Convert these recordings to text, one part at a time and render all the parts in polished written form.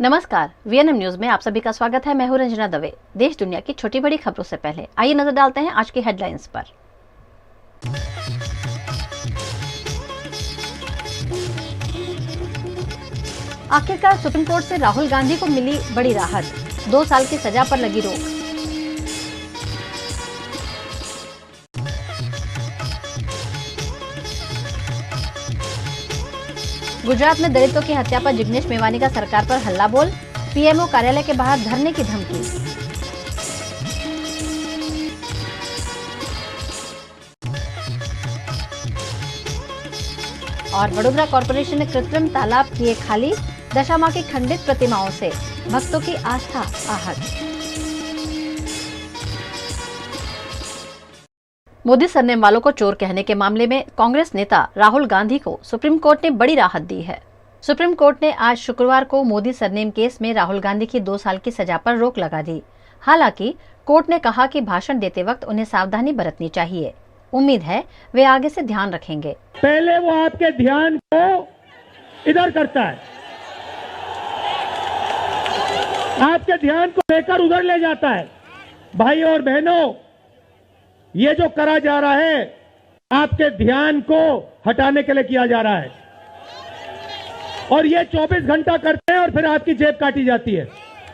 नमस्कार, VNM news में आप सभी का स्वागत है। मैं हूं रंजना दवे। देश दुनिया की छोटी बड़ी खबरों से पहले आइए नजर डालते हैं आज की हेडलाइंस पर। आखिरकार सुप्रीम कोर्ट से राहुल गांधी को मिली बड़ी राहत, 2 साल की सजा पर लगी रोक। गुजरात में दलितों की हत्या पर जिग्नेश मेवानी का सरकार पर हल्ला बोल, पीएमओ कार्यालय के बाहर धरने की धमकी। और वडोदरा कॉर्पोरेशन ने कृत्रिम तालाब किए खाली, दशा मां की खंडित प्रतिमाओं से भक्तों की आस्था आहत। मोदी सरनेम वालों को चोर कहने के मामले में कांग्रेस नेता राहुल गांधी को सुप्रीम कोर्ट ने बड़ी राहत दी है। सुप्रीम कोर्ट ने आज शुक्रवार को मोदी सरनेम केस में राहुल गांधी की 2 साल की सजा पर रोक लगा दी। हालांकि कोर्ट ने कहा कि भाषण देते वक्त उन्हें सावधानी बरतनी चाहिए। उम्मीद है वे आगे से ध्यान रखेंगे। पहले वो आपके ध्यान को इधर करता है, आपके ध्यान को लेकर उधर ले जाता है। भाई और बहनों, ये जो करा जा रहा है आपके ध्यान को हटाने के लिए किया जा रहा है, और ये 24 घंटा करते हैं और फिर आपकी जेब काटी जाती है।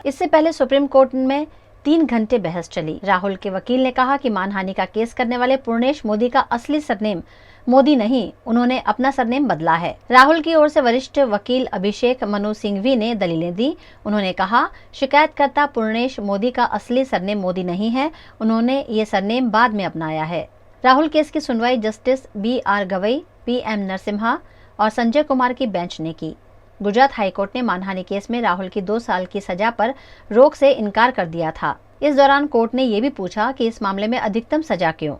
इससे पहले सुप्रीम कोर्ट में 3 घंटे बहस चली। राहुल के वकील ने कहा कि मानहानि का केस करने वाले पूर्णेश मोदी का असली सरनेम मोदी नहीं, उन्होंने अपना सरनेम बदला है। राहुल की ओर से वरिष्ठ वकील अभिषेक मनु सिंघवी ने दलीलें दी। उन्होंने कहा, शिकायतकर्ता पूर्णेश मोदी का असली सरनेम मोदी नहीं है, उन्होंने ये सरनेम बाद में अपनाया है। राहुल केस की सुनवाई justice BR Gavai, PM Narasimha और संजय कुमार की बेंच ने की। गुजरात हाईकोर्ट ने मानहानि केस में राहुल की 2 साल की सजा पर रोक से इनकार कर दिया था। इस दौरान कोर्ट ने ये भी पूछा कि इस मामले में अधिकतम सजा क्यों।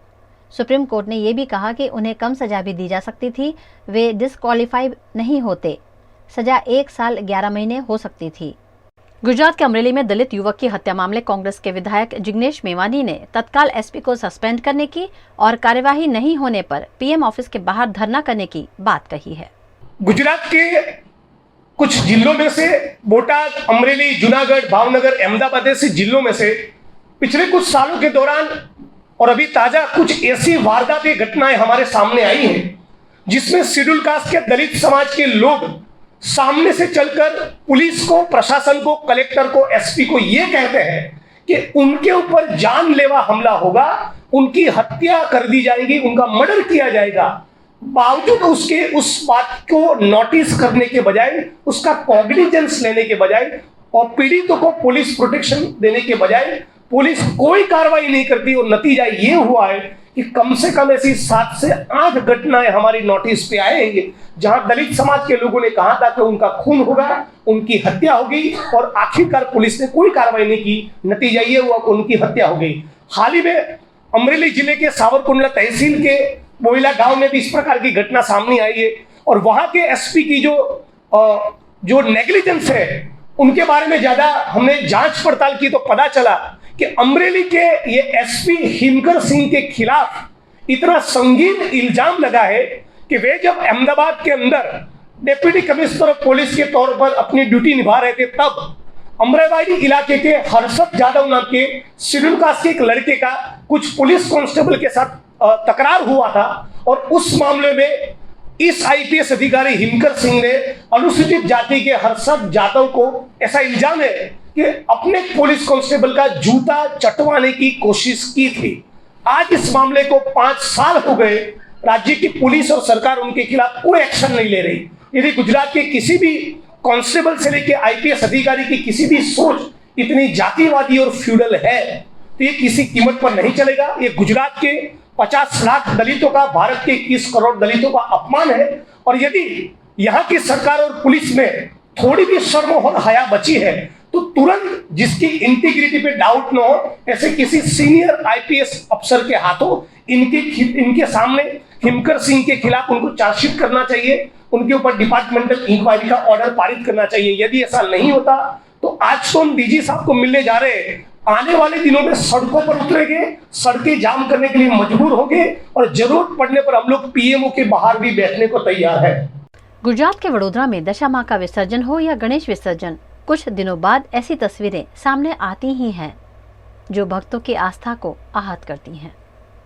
सुप्रीम कोर्ट ने यह भी कहा कि उन्हें कम सजा भी दी जा सकती थी, वे डिस्क्वालीफाई नहीं होते। सजा 1 साल 11 महीने हो सकती थी। गुजरात के अमरेली में दलित युवक की हत्या मामले कांग्रेस के विधायक जिग्नेश मेवानी ने तत्काल SP को सस्पेंड करने की और कार्यवाही नहीं होने पर PM ऑफिस के बाहर धरना करने की बात कही है। गुजरात के कुछ जिलों में से बोटाद, अमरेली, जूनागढ़, भावनगर, अहमदाबाद ऐसे जिलों में से पिछले कुछ सालों के दौरान और अभी ताजा कुछ ऐसी वारदातें, घटनाएं हमारे सामने आई हैं जिसमें शेड्यूल कास्ट के दलित समाज के लोग सामने से चलकर पुलिस को, प्रशासन को, कलेक्टर को, SP को ये कहते हैं कि उनके ऊपर जानलेवा हमला होगा, उनकी हत्या कर दी जाएगी, उनका मर्डर किया जाएगा। बावजूद उसके उस बात को नोटिस करने के बजाय, उसका कॉग्निजेंस लेने के बजाय और पीड़ितों को पुलिस प्रोटेक्शन देने के बजाय पुलिस कोई कार्रवाई नहीं करती, और नतीजा ये हुआ है कि कम से कम ऐसी 7 से 8 घटनाएं हमारी नोटिस पे आएंगे जहां दलित समाज के लोगों ने कहा था कि उनका खून होगा, उनकी हत्या होगी, और आखिरकार पुलिस ने कोई कार्रवाई नहीं की। नतीजा ये हुआ कि उनकी हत्या हो गई। हाल ही में अमरेली जिले के सावरकुंडला तहसील के बोइला गांव में भी इस प्रकार की घटना सामने आई है, और वहां के SP की जो नेग्लिजेंस है उनके बारे में ज्यादा हमने जांच पड़ताल की तो पता चला कि अमरेली के ये SP हिमकर सिंह के खिलाफ इतना संगीन इल्जाम लगा है कि वे जब अहमदाबाद के अंदर डिप्टी कमिश्नर ऑफ पुलिस के तौर पर अपनी ड्यूटी निभा रहे थे, तब अमरावाड़ी इलाके के हर्षद यादव नाम के शेड्यूल कास्ट के एक लड़के का कुछ पुलिस कांस्टेबल के साथ तकरार हुआ था, और उस मामले में इस IPS अधिकारी हिमकर सिंह ने अनुसूचित जाति के हर्षद यादव को ऐसा इल्जाम है कि अपने पुलिस कांस्टेबल का जूता चटवाने की कोशिश की थी। आज इस मामले को 5 साल हो गए, राज्य की पुलिस और सरकार उनके खिलाफ कोई एक्शन नहीं ले रही। यदि गुजरात के किसी भी कांस्टेबल से लेकर IPS अधिकारी की किसी भी सोच इतनी जातिवादी और फ्यूडल है तो ये किसी कीमत पर नहीं चलेगा। ये गुजरात के 50 लाख दलितों का, भारत के 21 करोड़ दलितों का अपमान है, और यदि यहाँ की सरकार और पुलिस में थोड़ी भी शर्म और हया बची है तो तुरंत जिसकी इंटीग्रिटी पे डाउट न हो, ऐसे किसी सीनियर IPS अफसर के हाथों इनके सामने हिमकर सिंह के खिलाफ उनको चार्जशीट करना चाहिए, उनके ऊपर डिपार्टमेंटल इंक्वायरी का ऑर्डर पारित करना चाहिए। यदि ऐसा नहीं होता तो आज तो हम DG साहब को मिलने जा रहे हैं, आने वाले दिनों में सड़कों पर उतरेंगे, सड़कें जाम करने के लिए मजबूर होंगे, और जरूरत पड़ने पर हम लोग PMO के बाहर भी बैठने को तैयार है। गुजरात के वडोदरा में दशा मां का विसर्जन हो या गणेश विसर्जन, कुछ दिनों बाद ऐसी तस्वीरें सामने आती ही हैं जो भक्तों की आस्था को आहत करती हैं।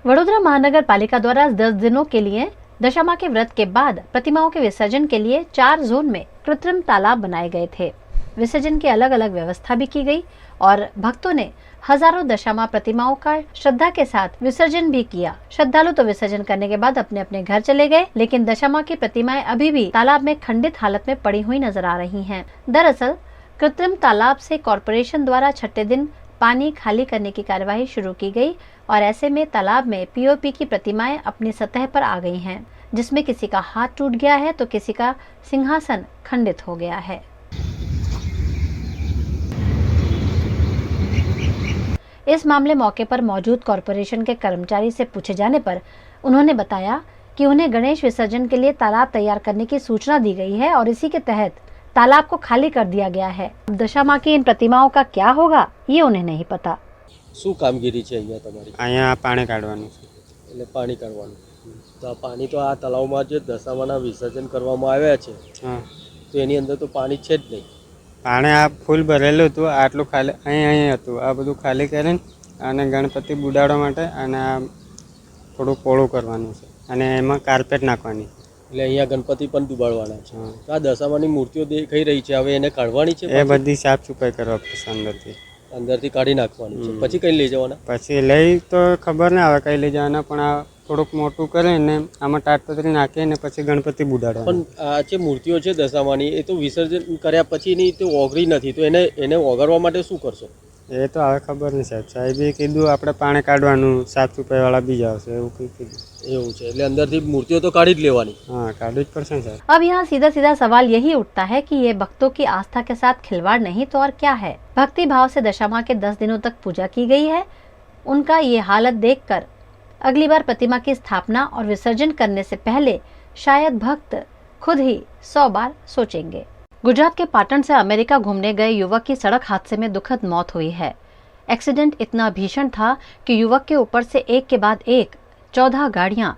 वडोदरा महानगर पालिका द्वारा 10 दिनों के लिए दशामा के व्रत के बाद प्रतिमाओं के विसर्जन के लिए 4 जोन में कृत्रिम तालाब बनाए गए थे। विसर्जन की अलग अलग व्यवस्था भी की गई और भक्तों ने हजारों दशामा प्रतिमाओं का श्रद्धा के साथ विसर्जन भी किया। श्रद्धालु तो विसर्जन करने के बाद अपने अपने घर चले गए, लेकिन दशामा की प्रतिमाएं अभी भी तालाब में खंडित हालत में पड़ी हुई नजर आ रही हैं। दरअसल कृत्रिम तालाब से कॉरपोरेशन द्वारा छठे दिन पानी खाली करने की कार्यवाही शुरू की गई और ऐसे में तालाब में पीओपी की प्रतिमाएं अपनी सतह पर आ गई हैं, जिसमें किसी का हाथ टूट गया है तो किसी का सिंहासन खंडित हो गया है। इस मामले मौके पर मौजूद कॉरपोरेशन के कर्मचारी से पूछे जाने पर उन्होंने बताया कि उन्हें गणेश विसर्जन के लिए तालाब तैयार करने की सूचना दी गई है और इसी के तहत तालाब को खाली कर दिया गया है। अब दशामा की इन प्रतिमाओं का क्या होगा ये उन्हें नहीं पता। શું કામગીરી છે અહીંયા તમારી? અહીંયા પાણી કાઢવાનું છે. એટલે પાણી કાઢવાનું. તો આ પાણી તો આ તળાવમાં જે દશામાના વિસર્જન કરવામાં આવ્યા છે હા, તો એની અંદર તો પાણી છે જ નહીં. પાણી આ ફૂલ ભરેલું હતું, આટલું ખાલી અહીં હતું. આ બધું ખાલી કરીને અને ગણપતિ બુડાડવા માટે અને આ થોડું પોળું કરવાનું છે અને એમાં કાર્પેટ નાખવાની. એટલે અહીંયા ગણપતિ પણ ડૂબાડવાના છે. હા, તો આ દશામાની મૂર્તિઓ દેખાઈ રહી છે, હવે એને કાઢવાની છે, એ બધી સાફ સફાઈ કરવા પડશે અંદરથી. અંદરથી કાઢી નાખવાની છે. પછી કઈ લઈ જવાના? પછી લઈ તો ખબર ના આવે કઈ લઈ જવાના, પણ આ થોડુંક મોટું કરીને આમાં તાટપત્રી નાખીને પછી ગણપતિ બુડાડવાના. પણ આ જે મૂર્તિઓ છે દશામાની એ તો વિસર્જન કર્યા પછીની તે ઓગળી નથી, તો એને ઓગળવા માટે શું કરશો? એ તો હવે ખબર નહીં સાહેબ. સાહેબે કીધું આપણે પાણી કાઢવાનું, સાફ સફાઈવાળા બીજા આવશે એવું કંઈ કીધું. એવું છે, એટલે અંદરથી મૂર્તિઓ તો કાઢી જ લેવાની. હા, કાઢવી જ પડશે ને સાહેબ. अब यहाँ सीधा सीधा सवाल यही उठता है कि ये भक्तों की आस्था के साथ खिलवाड़ नहीं तो और क्या है। भक्ति भाव से दशामा के 10 दिनों तक पूजा की गई है। उनका ये हालत देखकर अगली बार प्रतिमा की स्थापना और विसर्जन करने से पहले शायद भक्त खुद ही 100 बार सोचेंगे। गुजरात के पाटन से अमेरिका घूमने गए युवक की सड़क हादसे में दुखद मौत हुई है। एक्सीडेंट इतना भीषण था कि युवक के ऊपर से एक के बाद एक 14 गाड़ियां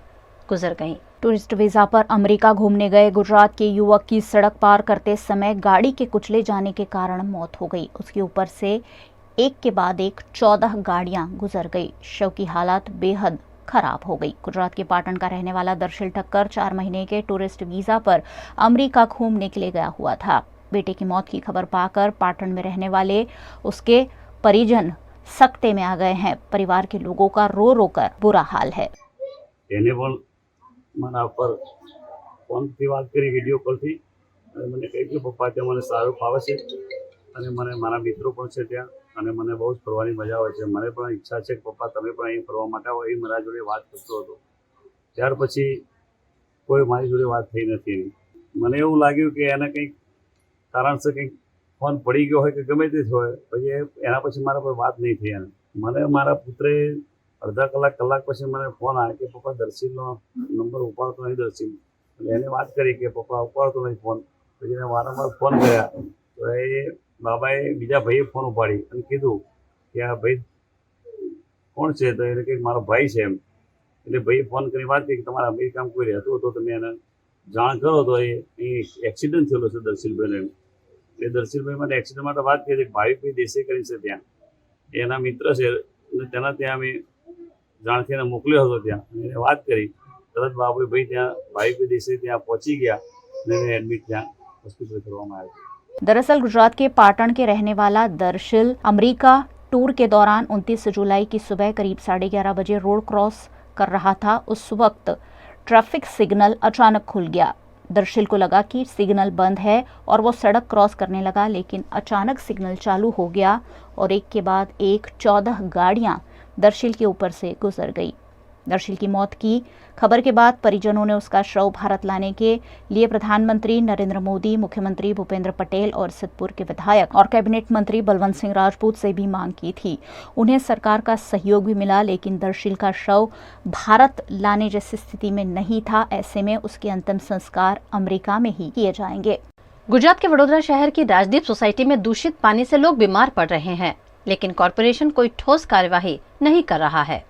गुजर गईं। टूरिस्ट वीजा पर अमेरिका घूमने गए गुजरात के युवक की सड़क पार करते समय गाड़ी के कुचले जाने के कारण मौत हो गई। उसके ऊपर से एक के बाद एक 14 गाड़ियां गुजर गई। शव की हालत बेहद खराब हो गई। गुजरात के पाटन का रहने वाला दर्शिल ठक्कर 4 महीने के टूरिस्ट वीजा पर अमेरिका घूमने के लिए गया हुआ था। बेटे की मौत की खबर पाकर पाटन में रहने वाले उसके परिजन सकते में आ गए हैं। परिवार के लोगों का रो रो कर बुरा हाल है। એને પણ મારા પર ફોનથી વાત કરી, વિડીયો કોલથી, અને મને કહ્યું કે પપ્પા ત્યાં મને સારું ફાવે છે અને મને મારા મિત્રો પણ છે ત્યાં અને મને બહુ જ ફરવાની મજા આવે છે. મને પણ ઈચ્છા છે કે પપ્પા તમે પણ અહીં ફરવા માટે આવો, એ મારા જોડે વાત કરતો હતો. ત્યાર પછી કોઈ મારી જોડે વાત થઈ નથી એની. મને એવું લાગ્યું કે એને કંઈક કારણસર કંઈક ફોન પડી ગયો હોય કે ગમે તે હોય, પછી એના પછી મારા પર વાત નહીં થઈ એને. મને મારા પુત્રે અડધા કલાક પછી મને ફોન આવ્યો કે પપ્પા દર્શિલનો નંબર ઉપાડતો નહીં દર્શિલ. એટલે એને વાત કરી કે પપ્પા ઉપાડતો નહીં ફોન. પછી એને વારંવાર ફોન કર્યા તો એ બાબાએ બીજા ભાઈએ ફોન ઉપાડી અને કીધું કે આ ભાઈ કોણ છે? તો એને કંઈક મારો ભાઈ છે એમ. એટલે ભાઈએ ફોન કરી વાત કરી કે તમારા અમેરિકામાં કોઈ રહેતું હતો, તમે એને જાણ કરો. તો એ એક્સિડન્ટ થયેલો છે દર્શિલભાઈને. એ દર્શિલભાઈ માટે એક્સિડન્ટ માટે વાત કરી કે ભાવિકભાઈ દેસાઈ કરી છે ત્યાં, એના મિત્ર છે અને તેના ત્યાં અમે જાણથી એને મોકલ્યો હતો. ત્યાં એને વાત કરી તરત બાબુભાઈ ત્યાં ભાવિકભાઈ દેસાઈ ત્યાં પહોંચી गया અને એને એડમિટ ત્યાં હોસ્પિટલ કરવામાં આવ્યા. दरअसल गुजरात के पाटन के रहने वाला दर्शिल अमेरिका टूर के दौरान 29 जुलाई की सुबह करीब 11:30 बजे रोड क्रॉस कर रहा था। उस वक्त ट्रैफिक सिग्नल अचानक खुल गया। दर्शिल को लगा कि सिग्नल बंद है और वो सड़क क्रॉस करने लगा, लेकिन अचानक सिग्नल चालू हो गया और एक के बाद एक 14 गाड़ियां दर्शिल के ऊपर से गुजर गई। दर्शिल की मौत की खबर के बाद परिजनों ने उसका शव भारत लाने के लिए प्रधानमंत्री नरेंद्र मोदी, मुख्यमंत्री भूपेंद्र पटेल और सिद्धपुर के विधायक और कैबिनेट मंत्री बलवंत सिंह राजपूत से भी मांग की थी। उन्हें सरकार का सहयोग भी मिला, लेकिन दर्शिल का शव भारत लाने जैसी स्थिति में नहीं था। ऐसे में उसके अंतिम संस्कार अमेरिका में ही किए जाएंगे। गुजरात के वडोदरा शहर की राजदीप सोसाइटी में दूषित पानी से लोग बीमार पड़ रहे हैं, लेकिन कॉरपोरेशन कोई ठोस कार्यवाही नहीं कर रहा है।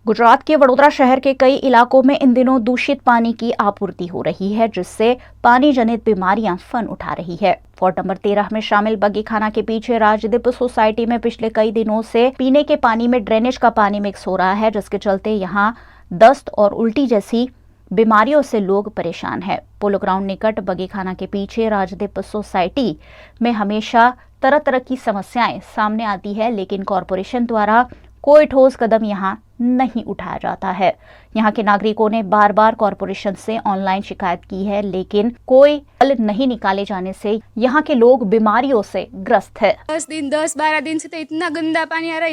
गुजरात के वडोदरा शहर के कई इलाकों में इन दिनों दूषित पानी की आपूर्ति हो रही है, जिससे पानी जनित बीमारियां फन उठा रही है। वार्ड नंबर 13 में शामिल बगीखाना के पीछे राजदीप सोसाइटी में पिछले कई दिनों से पीने के पानी में ड्रेनेज का पानी मिक्स हो रहा है, जिसके चलते यहाँ दस्त और उल्टी जैसी बीमारियों से लोग परेशान हैं। पोलो ग्राउंड निकट बगीखाना के पीछे राजदीप सोसाइटी में हमेशा तरह तरह की समस्याएं सामने आती है, लेकिन कॉरपोरेशन द्वारा कोई ठोस कदम यहां नहीं उठाया जाता है। यहां के नागरिकों ने बार बार कॉरपोरेशन से ऑनलाइन शिकायत की है, लेकिन कोई हल नहीं निकाले जाने से यहां के लोग बीमारियों से ग्रस्त है। 10-12 दिन से तो इतना गंदा पानी आ रहा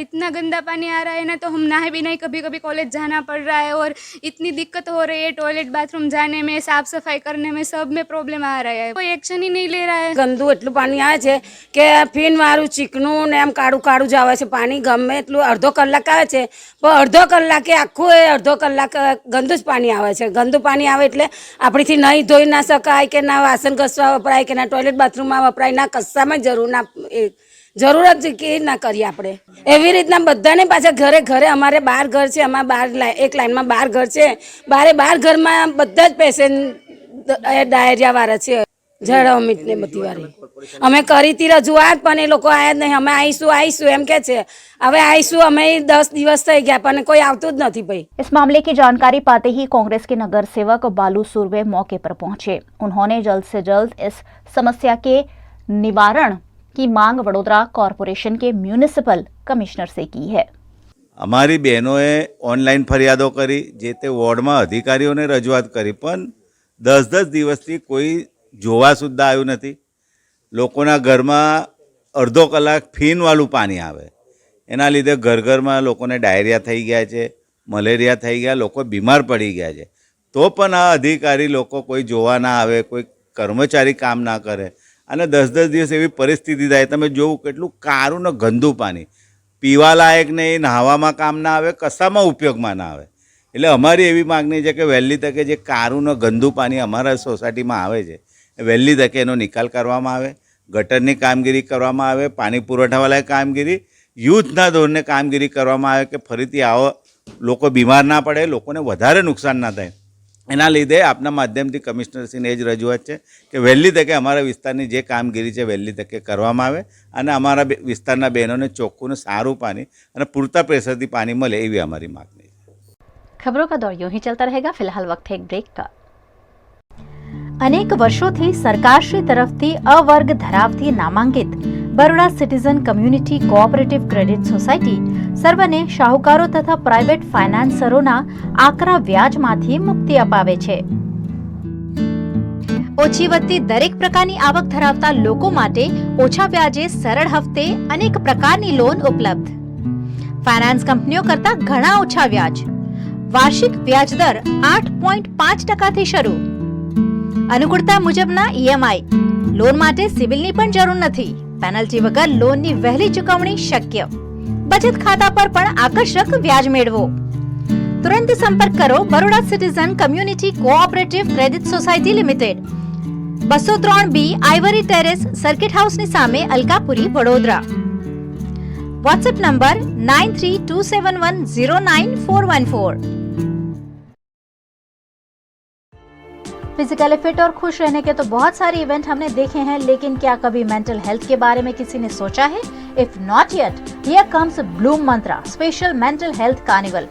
है ना, तो हम नहाए भी नहीं, कभी कभी कॉलेज जाना पड़ रहा है और इतनी दिक्कत हो रही है टॉयलेट बाथरूम जाने में, साफ सफाई करने में, सब में प्रॉब्लम आ रहा है। कोई एक्शन ही नहीं ले रहा है। गंदू एटलू पानी आवे छे के फीन वाळું ચીકણું ને એમ કાળું કાળું જ આવે છે પાણી, ગમે એટલું અડધો કલાક આવે છે પણ અડધો કલાકે આખું અડધો કલાક ગંદુ જ પાણી આવે છે। ગંદુ પાણી આવે એટલે આપણીથી નહીં ધોઈ ના શકાય કે ના વાસણ ઘસવા વપરાય કે ના ટોયલેટ બાથરૂમમાં વપરાય, ના કશામાં જરૂરત કે ના કરીએ આપણે। એવી રીતના બધાને પાછા ઘરે ઘરે અમારે 12 ઘર છે, અમારા 12 એક લાઈનમાં 12 ઘર છે, 12 ઘરમાં બધા જ પેશન્ટ ડાયરિયા વાળા છે, ઝાડા વમિટ ને બધી વાળી। અમે કરી હતી રજૂઆત પણ એ લોકો આયા જ નહીં। અમે આવીશું એમ કે છે, હવે આવીશું અમે 10 દિવસ થઈ ગયા પણ કોઈ આવતું જ નથી ભાઈ। इस मामले की जानकारी पाते ही कांग्रेस के नगर सेवक बालू सुरवे मौके पर पहुंचे। उन्होंने जल्द से जल्द इस समस्या के निवारण की मांग वडोदरा कॉरपोरेशन के म्युनिसिपल कमिश्नर से की है। અમારી બહેનોએ ઓનલાઈન ફરિયાદો કરી, જે તે વોર્ડમાં અધિકારીઓને રજૂઆત કરી, પણ 10-10 દિવસથી કોઈ જોવા સુદ્ધા આવ્યું નથી। લોકોના ઘરમાં અડધો કલાક ફીનવાળું પાણી આવે, એના લીધે ઘરમાં લોકોને ડાયરિયા થઈ ગયા છે, મલેરિયા થઈ ગયા, લોકો બીમાર પડી ગયા છે। તો પણ આ અધિકારી લોકો કોઈ જોવા ના આવે, કોઈ કર્મચારી કામ ના કરે અને 10-10 દિવસ એવી પરિસ્થિતિ થાય। તમે જોવું કેટલું કારું ને ગંદુ પાણી, પીવા લાયક નહીં, નહાવામાં કામ ના આવે, કશામાં ઉપયોગમાં ના આવે। એટલે અમારી એવી માગણી છે કે વહેલી તકે જે કારું ને ગંદુ પાણી અમારા સોસાયટીમાં આવે છે, વહેલી તકે એનો નિકાલ કરવામાં આવે, ગટરની કામગીરી કરવામાં આવે, પાણી પુરવઠાવાળાએ કામગીરી, યુદ્ધના ધોરણે કામગીરી કરવામાં આવે કે ફરીથી આવો લોકો બીમાર ના પડે, લોકોને વધારે નુકસાન ના થાય। એના લીધે આપના માધ્યમથી કમિશનરશ્રીને એ જ રજૂઆત છે કે વહેલી તકે અમારા વિસ્તારની જે કામગીરી છે વહેલી તકે કરવામાં આવે અને અમારા વિસ્તારના બહેનોને ચોખ્ખું ને સારું પાણી અને પૂરતા પ્રેશરથી પાણી મળે, એવી અમારી માગણી છે। खबरों का दौर यूं ही चलता रहेगा। फिलहाल वक्त है एक ब्रेक का। अनेक वर्षोंथी सरकारश्री तरफथी अवर्ग धरावती नामांकित Baroda citizen community cooperative credit society सर्वने शाहुकारो तथा प्राइवेट फाइनान्सरोना आकरा व्याजमांथी मुक्ति अपावे छे। ओછી વત્તી દરેક પ્રકારની આવક ધરાવતા લોકો માટે ઓછા વ્યાજે સરળ હપ્તે અનેક પ્રકારની લોન ઉપલબ્ધ। ફાઇનાન્સ કંપનીઓ કરતા ઘણા ઓછા વ્યાજ, વાર્ષિક વ્યાજ દર 8.5% શરૂ, अनुकूलता मुजबना ईएमआई, लोन माटे सिविलनी पण जरूर नथी, पेनल्टी वगर लोननी वहेली चुकवणी शक्य, बचत खाता पर पण आकर्षक व्याज मेळवो। तुरंत संपर्क करो Baroda citizen community cooperative credit society limited, 203B Ivory terrace circuit house ની સામે Alkapuri Vadodara. WhatsApp number 9327109414। Physically fit और खुश रहने के तो बहुत सारे इवेंट हमने देखे हैं, लेकिन क्या कभी मेंटल हेल्थ के बारे में किसी ने सोचा है? If not yet, here comes Bloom Mantra special mental health carnival.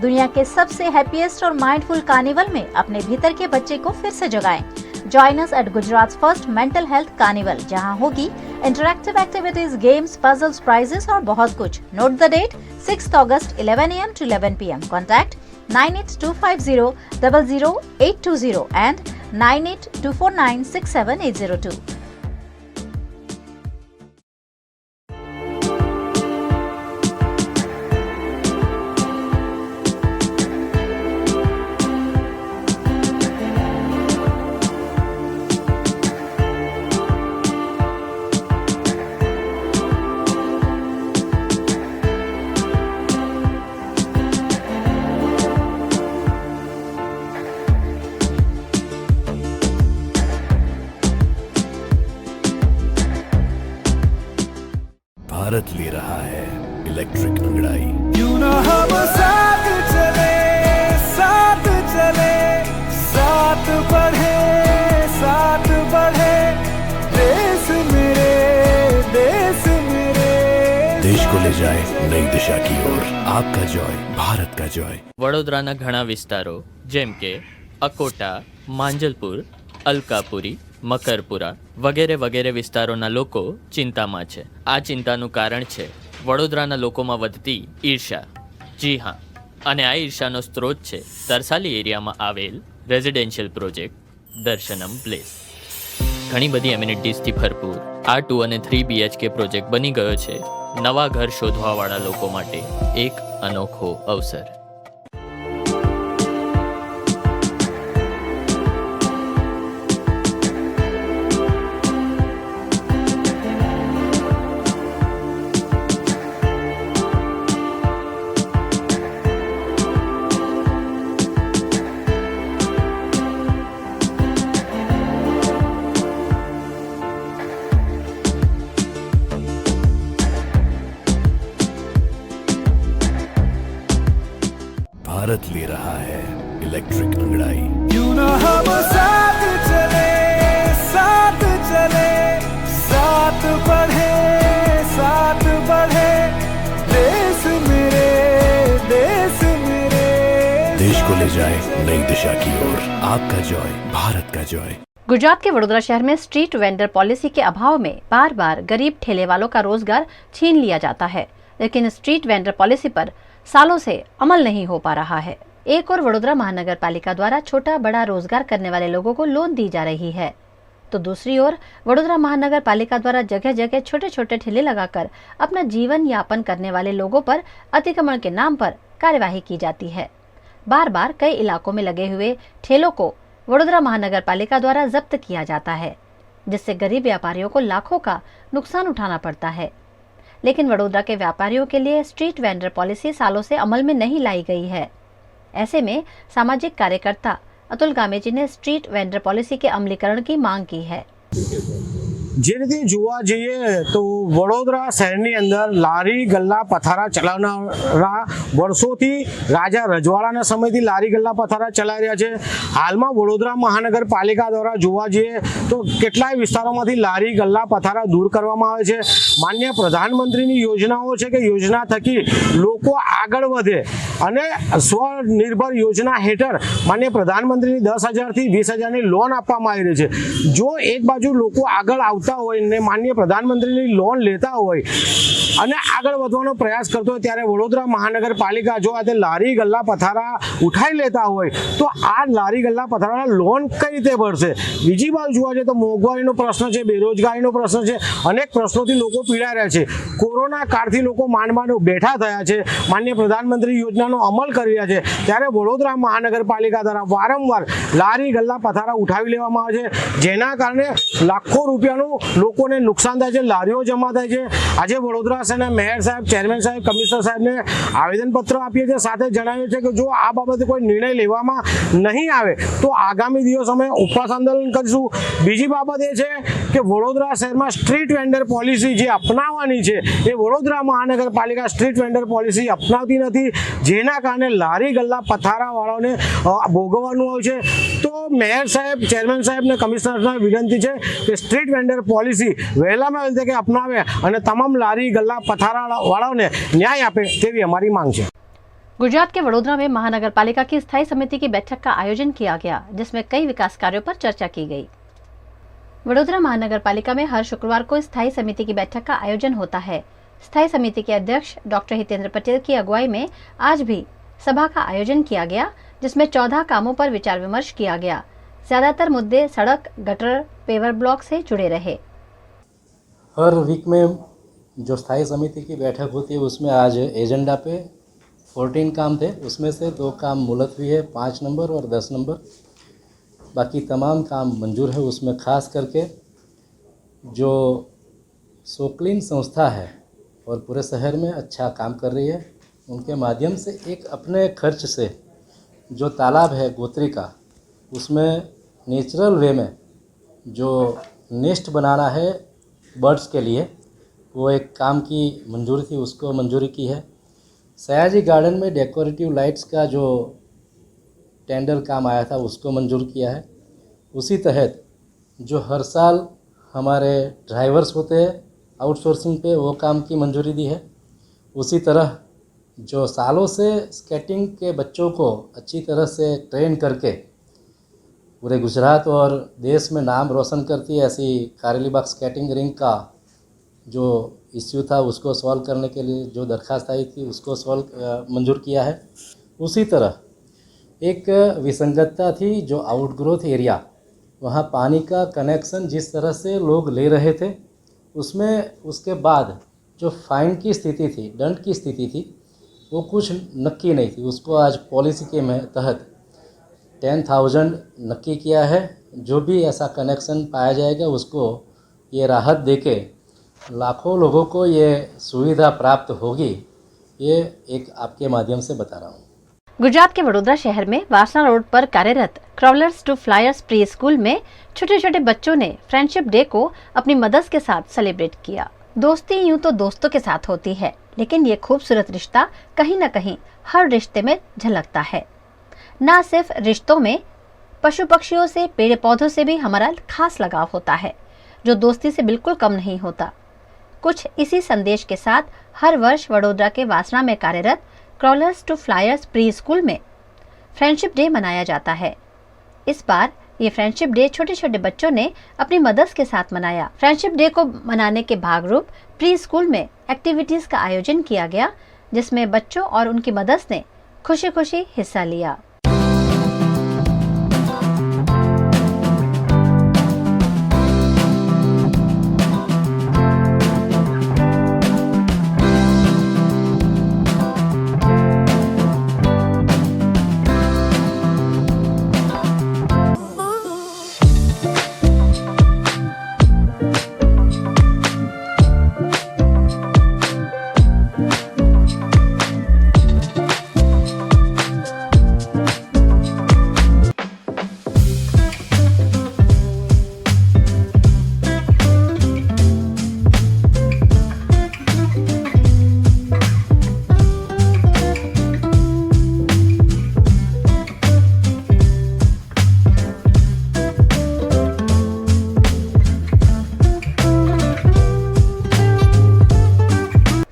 दुनिया के सबसे हैप्पीएस्ट और माइंडफुल कार्निवल में अपने भीतर के बच्चे को फिर से जगाएं। Join us at Gujarat first mental health carnival, जहां होगी interactive activities, games, puzzles, prizes और बहुत कुछ। नोट द डेट, 6 अगस्त 11 AM to 11 PM। Contact 9825000820 and 9824967802। Bharat ले रहा है इलेक्ट्रिक अंगड़ाई। क्यों ना हम साथ चले। दिशा की ओर, आपका जॉय, भारत का जॉय। વડોદરાના ઘણા વિસ્તારો જેમ કે અકોટા, માંજલપુર, અલકાપુરી, મકરપુરા વગેરે વગેરે વિસ્તારોના લોકો ચિંતામાં છે. આ ચિંતાનું કારણ છે વડોદરાના લોકોમાં વધતી ઈર્ષા. જી હા, અને આ ઈર્ષાનો સ્ત્રોત છે તરસાલી એરિયામાં આવેલ રેઝિડેન્શિયલ પ્રોજેક્ટ દર્શનમ પ્લેસ. ઘણી બધી એમ્યુનિટીઝથી ભરપૂર આ 2 અને 3 BHK પ્રોજેક્ટ બની ગયો છે નવા ઘર શોધવાવાળા લોકો માટે એક અનોખો અવસર. भारत ले रहा है इलेक्ट्रिक अंगड़ाई। क्यों ना हम साथ चले, साथ चले, साथ बढ़े, साथ बढ़े, देश मेरे, देश मेरे, देश को ले जाए नई दिशा की ओर, आपका जॉय, भारत का जॉय। गुजरात के वडोदरा शहर में स्ट्रीट वेंडर पॉलिसी के अभाव में बार बार गरीब ठेले वालों का रोजगार छीन लिया जाता है, लेकिन स्ट्रीट वेंडर पॉलिसी पर सालों से अमल नहीं हो पा रहा है। एक और वडोदरा महानगर पालिका द्वारा छोटा बड़ा रोजगार करने वाले लोगों को लोन दी जा रही है, तो दूसरी ओर वडोदरा महानगर पालिका द्वारा जगह जगह छोटे छोटे ठेले लगाकर अपना जीवन यापन करने वाले लोगों पर अतिक्रमण के नाम पर कार्यवाही की जाती है। बार बार कई इलाकों में लगे हुए ठेलों को वडोदरा महानगर पालिका द्वारा जब्त किया जाता है, जिससे गरीब व्यापारियों को लाखों का नुकसान उठाना पड़ता है। लेकिन वडोदरा के व्यापारियों के लिए स्ट्रीट वेंडर पॉलिसी सालों से अमल में नहीं लाई गई है। ऐसे में सामाजिक कार्यकर्ता अतुल गामेजी ने स्ट्रीट वेंडर पॉलिसी के अमलीकरण की मांग की है। જે રીતે જોવા જઈએ તો વડોદરા શહેરની અંદર લારી ગલ્લા પથારા ચલાવનારા વર્ષોથી રાજા રજવાડાના સમયથી લારી ગલ્લા પથારા ચલાવી રહ્યા છે. હાલમાં વડોદરા મહાનગરપાલિકા દ્વારા જોવા જઈએ તો કેટલાય વિસ્તારોમાંથી લારી ગલ્લા પથારા દૂર કરવામાં આવે છે. માન્ય પ્રધાનમંત્રીની યોજનાઓ છે કે યોજના થકી લોકો આગળ વધે અને સ્વનિર્ભર યોજના હેઠળ માન્ય પ્રધાનમંત્રીની 10,000થી 20,000ની લોન આપવામાં આવી રહી છે. જો એક બાજુ લોકો આગળ આવતા હોય ને માનનીય પ્રધાનમંત્રીની લોન લેતા હોય અને આગળ વધવાનો પ્રયાસ કરતો હોય ત્યારે વડોદરા મહાનગરપાલિકા જો આ લારી ગલ્લા પથારા ઉઠાઈ લેતા હોય તો આ લારી ગલ્લા પથારાના લોન કઈ રીતે ભરશે? બીજી બાજુ જોવા જઈએ તો મોંઘવારીનો પ્રશ્ન છે, બેરોજગારીનો પ્રશ્ન છે, અનેક પ્રશ્નોથી લોકો પીડાઈ રહ્યા છે. કોરોના કાળથી લોકો માંડ બેઠા થયા છે, માનનીય પ્રધાનમંત્રી યોજનાનો અમલ કરી રહ્યા છે, ત્યારે વડોદરા મહાનગરપાલિકા દ્વારા વારંવાર લારી ગલ્લા પથારા ઉઠાવી લેવામાં આવે છે, જેના કારણે લાખો રૂપિયાનું લોકોને નુકસાન થાય છે, લારીઓ જમા થાય છે. આજે વડોદરા શહેરના મેયર સાહેબ, ચેરમેન સાહેબ, કમિશનર સાહેબને આવેદનપત્ર આપીએ છીએ, સાથે જણાવ્યું છે કે જો આ બાબતે કોઈ નિર્ણય લેવામાં નહીં આવે તો આગામી દિવસ અમે ઉપવાસ આંદોલન કરીશું. બીજી બાબત એ છે કે વડોદરા શહેરમાં સ્ટ્રીટ વેન્ડર પોલિસી જે અપનાવવાની છે એ વડોદરા મહાનગરપાલિકા સ્ટ્રીટ વેન્ડર પોલિસી અપનાવતી નથી, જેના કારણે લારી ગલ્લા પથારાવાળાઓને ભોગવવાનું આવે છે. તો મેયર સાહેબ, ચેરમેન સાહેબ ને કમિશનરને વિનંતી છે કે સ્ટ્રીટ વેન્ડર પॉलिसी વહેલામાં વહેલી તકે અપનાવે અને તમામ લારી ગલ્લા પથારાવાળાઓને न्याय આપે તેવી અમારી માંગ છે. गुजरात के वडोदरा में महानगर पालिका की स्थायी समिति की बैठक का आयोजन किया गया, जिसमें कई विकास कार्यों पर चर्चा की गई। वडोदरा महानगर पालिका में हर शुक्रवार को स्थायी समिति की बैठक का आयोजन होता है। स्थायी समिति के अध्यक्ष डॉक्टर हितेंद्र पटेल की अगुवाई में आज भी सभा का आयोजन किया गया, जिसमें 14 कामों पर विचार विमर्श किया गया। ज्यादातर मुद्दे सड़क, गटर, पेवर ब्लॉक से जुड़े रहे। हर वीक में जो स्थायी समिति की बैठक होती है उसमें आज एजेंडा पे 14 काम थे, उसमें से 2 काम मुलतवी है, 5 नंबर और 10 नंबर। बाकी तमाम काम मंजूर है। उसमें ख़ास करके जो सोक्लिन संस्था है और पूरे शहर में अच्छा काम कर रही है, उनके माध्यम से एक अपने खर्च से जो तालाब है गोत्री का, उसमें नेचुरल वे में जो नेस्ट बनाना है बर्ड्स के लिए, वो एक काम की मंजूरी थी, उसको मंजूरी की है। सयाजी गार्डन में डेकोरेटिव लाइट्स का जो टेंडर काम आया था उसको मंजूर किया है। उसी तहत जो हर साल हमारे ड्राइवर्स होते हैं आउटसोर्सिंग पे, वो काम की मंजूरी दी है। उसी तरह जो सालों से स्केटिंग के बच्चों को अच्छी तरह से ट्रेन करके पूरे गुजरात और देश में नाम रोशन करती है, ऐसी कारेलीबाग स्केटिंग रिंग का जो इश्यू था उसको सॉल्व करने के लिए जो दरख्वास्त आई थी उसको मंजूर किया है। उसी तरह एक विसंगतता थी जो आउटग्रोथ एरिया, वहाँ पानी का कनेक्शन जिस तरह से लोग ले रहे थे उसमें उसके बाद जो फाइन की स्थिति थी, दंड की स्थिति थी, वो कुछ नक्की नहीं थी। उसको आज पॉलिसी के तहत 10,000 नक्की किया है। जो भी ऐसा कनेक्शन पाया जाएगा उसको ये राहत देके लाखों लोगों को ये सुविधा प्राप्त होगी, ये एक आपके माध्यम से बता रहा हूँ। गुजरात के वडोदरा शहर में वासना रोड पर कार्यरत crawlers to flyers pre school में छोटे छोटे बच्चों ने फ्रेंडशिप डे को अपनी मदर्स के साथ सेलिब्रेट किया। दोस्ती यूं तो दोस्तों के साथ होती है, लेकिन ये खूबसूरत रिश्ता कहीं न कहीं हर रिश्ते में झलकता है। न सिर्फ रिश्तों में, पशु पक्षियों से, पेड़ पौधों से भी हमारा खास लगाव होता है, जो दोस्ती से बिल्कुल कम नहीं होता। कुछ इसी संदेश के साथ हर वर्ष वडोदरा के वासना में कार्यरत crawlers to flyers pre school में फ्रेंडशिप डे मनाया जाता है। इस बार ये फ्रेंडशिप डे छोटे छोटे बच्चों ने अपनी मदर्स के साथ मनाया। फ्रेंडशिप डे को मनाने के भागरूप प्री स्कूल में एक्टिविटीज का आयोजन किया गया, जिसमें बच्चों और उनकी मदर्स ने खुशी खुशी हिस्सा लिया।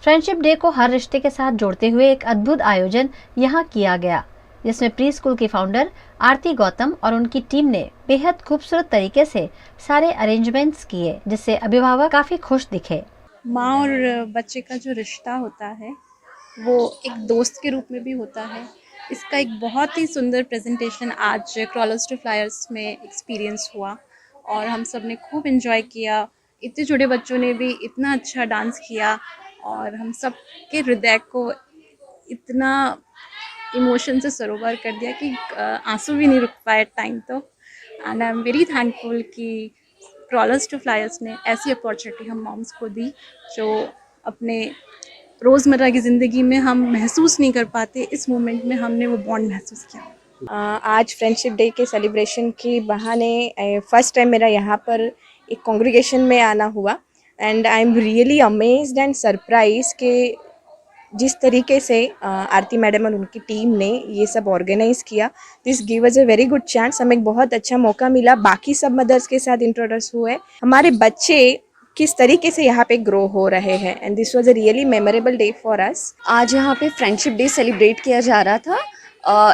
फ्रेंडशिप डे को हर रिश्ते के साथ जोड़ते हुए एक अद्भुत आयोजन यहाँ किया गया, जिसमें प्री स्कूल की फाउंडर आरती गौतम और उनकी टीम ने बेहद खूबसूरत तरीके से सारे अरेंजमेंट्स किए, जिससे अभिभावक काफी खुश दिखे। माँ और बच्चे का जो रिश्ता होता है वो एक दोस्त के रूप में भी होता है। इसका एक बहुत ही सुंदर प्रेजेंटेशन आज क्रॉलर्स टू फ्लायर्स में एक्सपीरियंस हुआ और हम सब ने खूब एंजॉय किया। इतने छोटे बच्चों ने भी इतना अच्छा डांस किया और हम सब के हृदय को इतना इमोशन से सरोवर कर दिया कि आंसू भी नहीं रुक पाए टाइम तो। And I am very thankful कि क्रॉलर्स टू फ्लायर्स ने ऐसी अपॉर्चुनिटी हम मॉम्स को दी जो अपने रोज़मर्रा की ज़िंदगी में हम महसूस नहीं कर पाते। इस मोमेंट में हमने वो बॉन्ड महसूस किया। आज फ्रेंडशिप डे के सेलिब्रेशन के बहाने फर्स्ट टाइम मेरा यहाँ पर एक कॉन्ग्रीगेशन में आना हुआ and I am really amazed and surprise कि जिस तरीके से आरती मैडम और उनकी टीम ने ये सब ऑर्गेनाइज़ किया, this give us a very good chance. हमें एक बहुत अच्छा मौका मिला बाकी सब मदर्स के साथ इंट्रोड्यूस हुए, हमारे बच्चे किस तरीके से यहाँ पे ग्रो हो रहे हैं and this was a really memorable day for us. आज यहाँ पे फ्रेंडशिप डे सेलिब्रेट किया जा रहा था।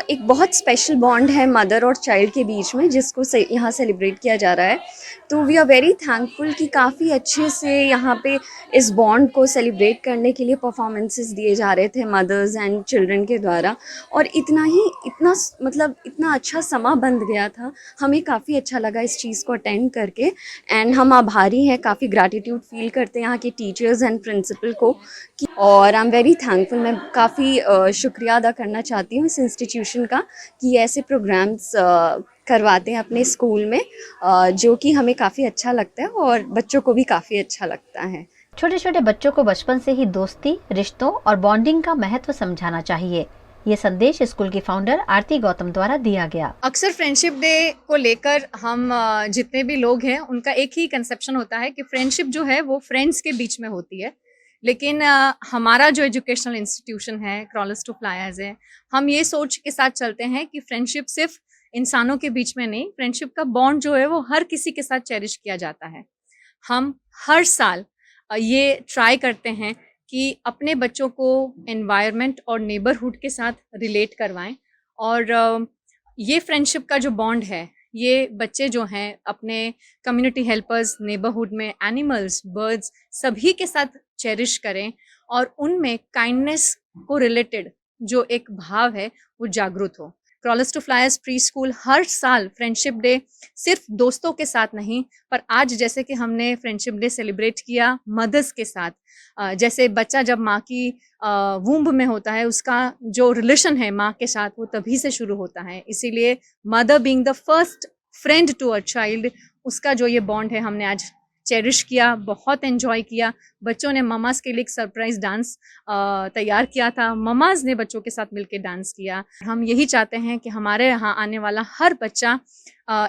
एक बहुत स्पेशल बॉन्ड है मदर और चाइल्ड के बीच में, जिसको यहाँ सेलिब्रेट किया जा रहा है। तो वी आर वेरी थैंकफुल कि काफ़ी अच्छे से यहाँ पे इस बॉन्ड को सेलिब्रेट करने के लिए परफॉर्मेंसेस दिए जा रहे थे मदर्स एंड चिल्ड्रन के द्वारा, और इतना अच्छा समा बन गया था। हमें काफ़ी अच्छा लगा इस चीज़ को अटेंड करके एंड हम आभारी हैं, काफ़ी ग्रैटिट्यूड फील करते हैं यहाँ के टीचर्स एंड प्रिंसिपल को और आई एम वेरी थैंकफुल। मैं काफ़ी शुक्रिया अदा करना चाहती हूँ इस इंस्टीट्यूशन का कि ऐसे प्रोग्राम्स करवाते हैं अपने स्कूल में, जो कि हमें काफ़ी अच्छा लगता है और बच्चों को भी काफ़ी अच्छा लगता है। छोटे छोटे बच्चों को बचपन से ही दोस्ती, रिश्तों और बॉन्डिंग का महत्व समझाना चाहिए। ये संदेश स्कूल की फाउंडर आरती गौतम द्वारा दिया गया। अक्सर फ्रेंडशिप डे को लेकर हम जितने भी लोग हैं उनका एक ही कंसेप्शन होता है कि फ्रेंडशिप जो है वो फ्रेंड्स के बीच में होती है, लेकिन हमारा जो एजुकेशनल इंस्टीट्यूशन है क्रॉलर्स टू फ्लायर्स है, हम ये सोच के साथ चलते हैं कि फ्रेंडशिप सिर्फ इंसानों के बीच में नहीं, फ्रेंडशिप का बॉन्ड जो है वो हर किसी के साथ चेरिश किया जाता है। हम हर साल ये ट्राई करते हैं कि अपने बच्चों को एनवायरनमेंट और नेबरहुड के साथ रिलेट करवाएं। और ये फ्रेंडशिप का जो बॉन्ड है, ये बच्चे जो हैं अपने कम्युनिटी हेल्पर्स, नेबरहुड में एनिमल्स, बर्ड्स सभी के साथ चेरिश करें और उनमें काइंडनेस को रिलेटेड जो एक भाव है वो जागरूक हो। Crawlers to flyers pre school हर साल फ्रेंडशिप डे सिर्फ दोस्तों के साथ नहीं, पर आज जैसे कि हमने फ्रेंडशिप डे सेलिब्रेट किया मदर्स के साथ, जैसे बच्चा जब माँ की वूम्ब में होता है उसका जो रिलेशन है माँ के साथ वो तभी से शुरू होता है। इसीलिए mother being the first friend to a child, उसका जो ये बॉन्ड है हमने आज चेरिश किया, बहुत एंजॉय किया। बच्चों ने ममास के लिए एक सरप्राइज डांस तैयार किया था, ममास ने बच्चों के साथ मिलकर डांस किया। हम यही चाहते हैं कि हमारे यहाँ आने वाला हर बच्चा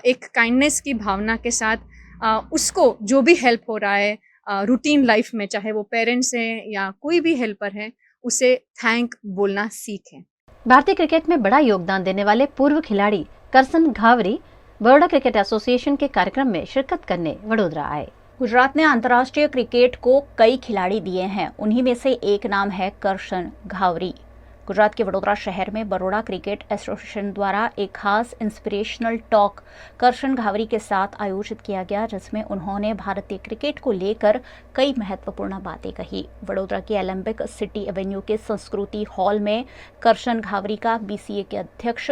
एक काइंडनेस की भावना के साथ उसको जो भी हेल्प हो रहा है रूटीन लाइफ में, चाहे वो पेरेंट्स हैं या कोई भी हेल्पर है, उसे थैंक बोलना सीखें। भारतीय क्रिकेट में बड़ा योगदान देने वाले पूर्व खिलाड़ी करसन घावरी बड़ौदा क्रिकेट एसोसिएशन के कार्यक्रम में शिरकत करने वडोदरा आए। गुजरात ने अंतर्राष्ट्रीय क्रिकेट को कई खिलाड़ी दिए हैं, उन्हीं में से एक नाम है करसन घावरी। गुजरात के वडोदरा शहर में बड़ौदा क्रिकेट एसोसिएशन द्वारा एक खास इंस्पिरेशनल टॉक करसन घावरी के साथ आयोजित किया गया, जिसमें उन्होंने भारतीय क्रिकेट को लेकर कई महत्वपूर्ण बातें कही। वडोदरा के ओलंपिक सिटी एवेन्यू के संस्कृति हॉल में करसन घावरी का BCA के अध्यक्ष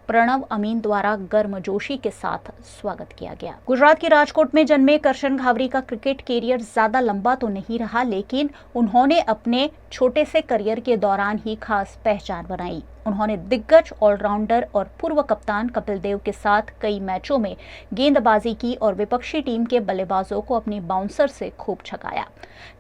प्रणव अमीन द्वारा गर्मजोशी के साथ स्वागत किया गया। गुजरात के राजकोट में जन्मे करसन घावरी का क्रिकेट कैरियर ज्यादा लंबा तो नहीं रहा, लेकिन उन्होंने अपने छोटे से करियर के दौरान ही खास पहचान बनाई। उन्होंने दिग्गज ऑलराउंडर और पूर्व कप्तान कपिल देव के साथ कई मैचों में गेंदबाजी की और विपक्षी टीम के बल्लेबाजों को अपनी बाउंसर से खूब छकाया।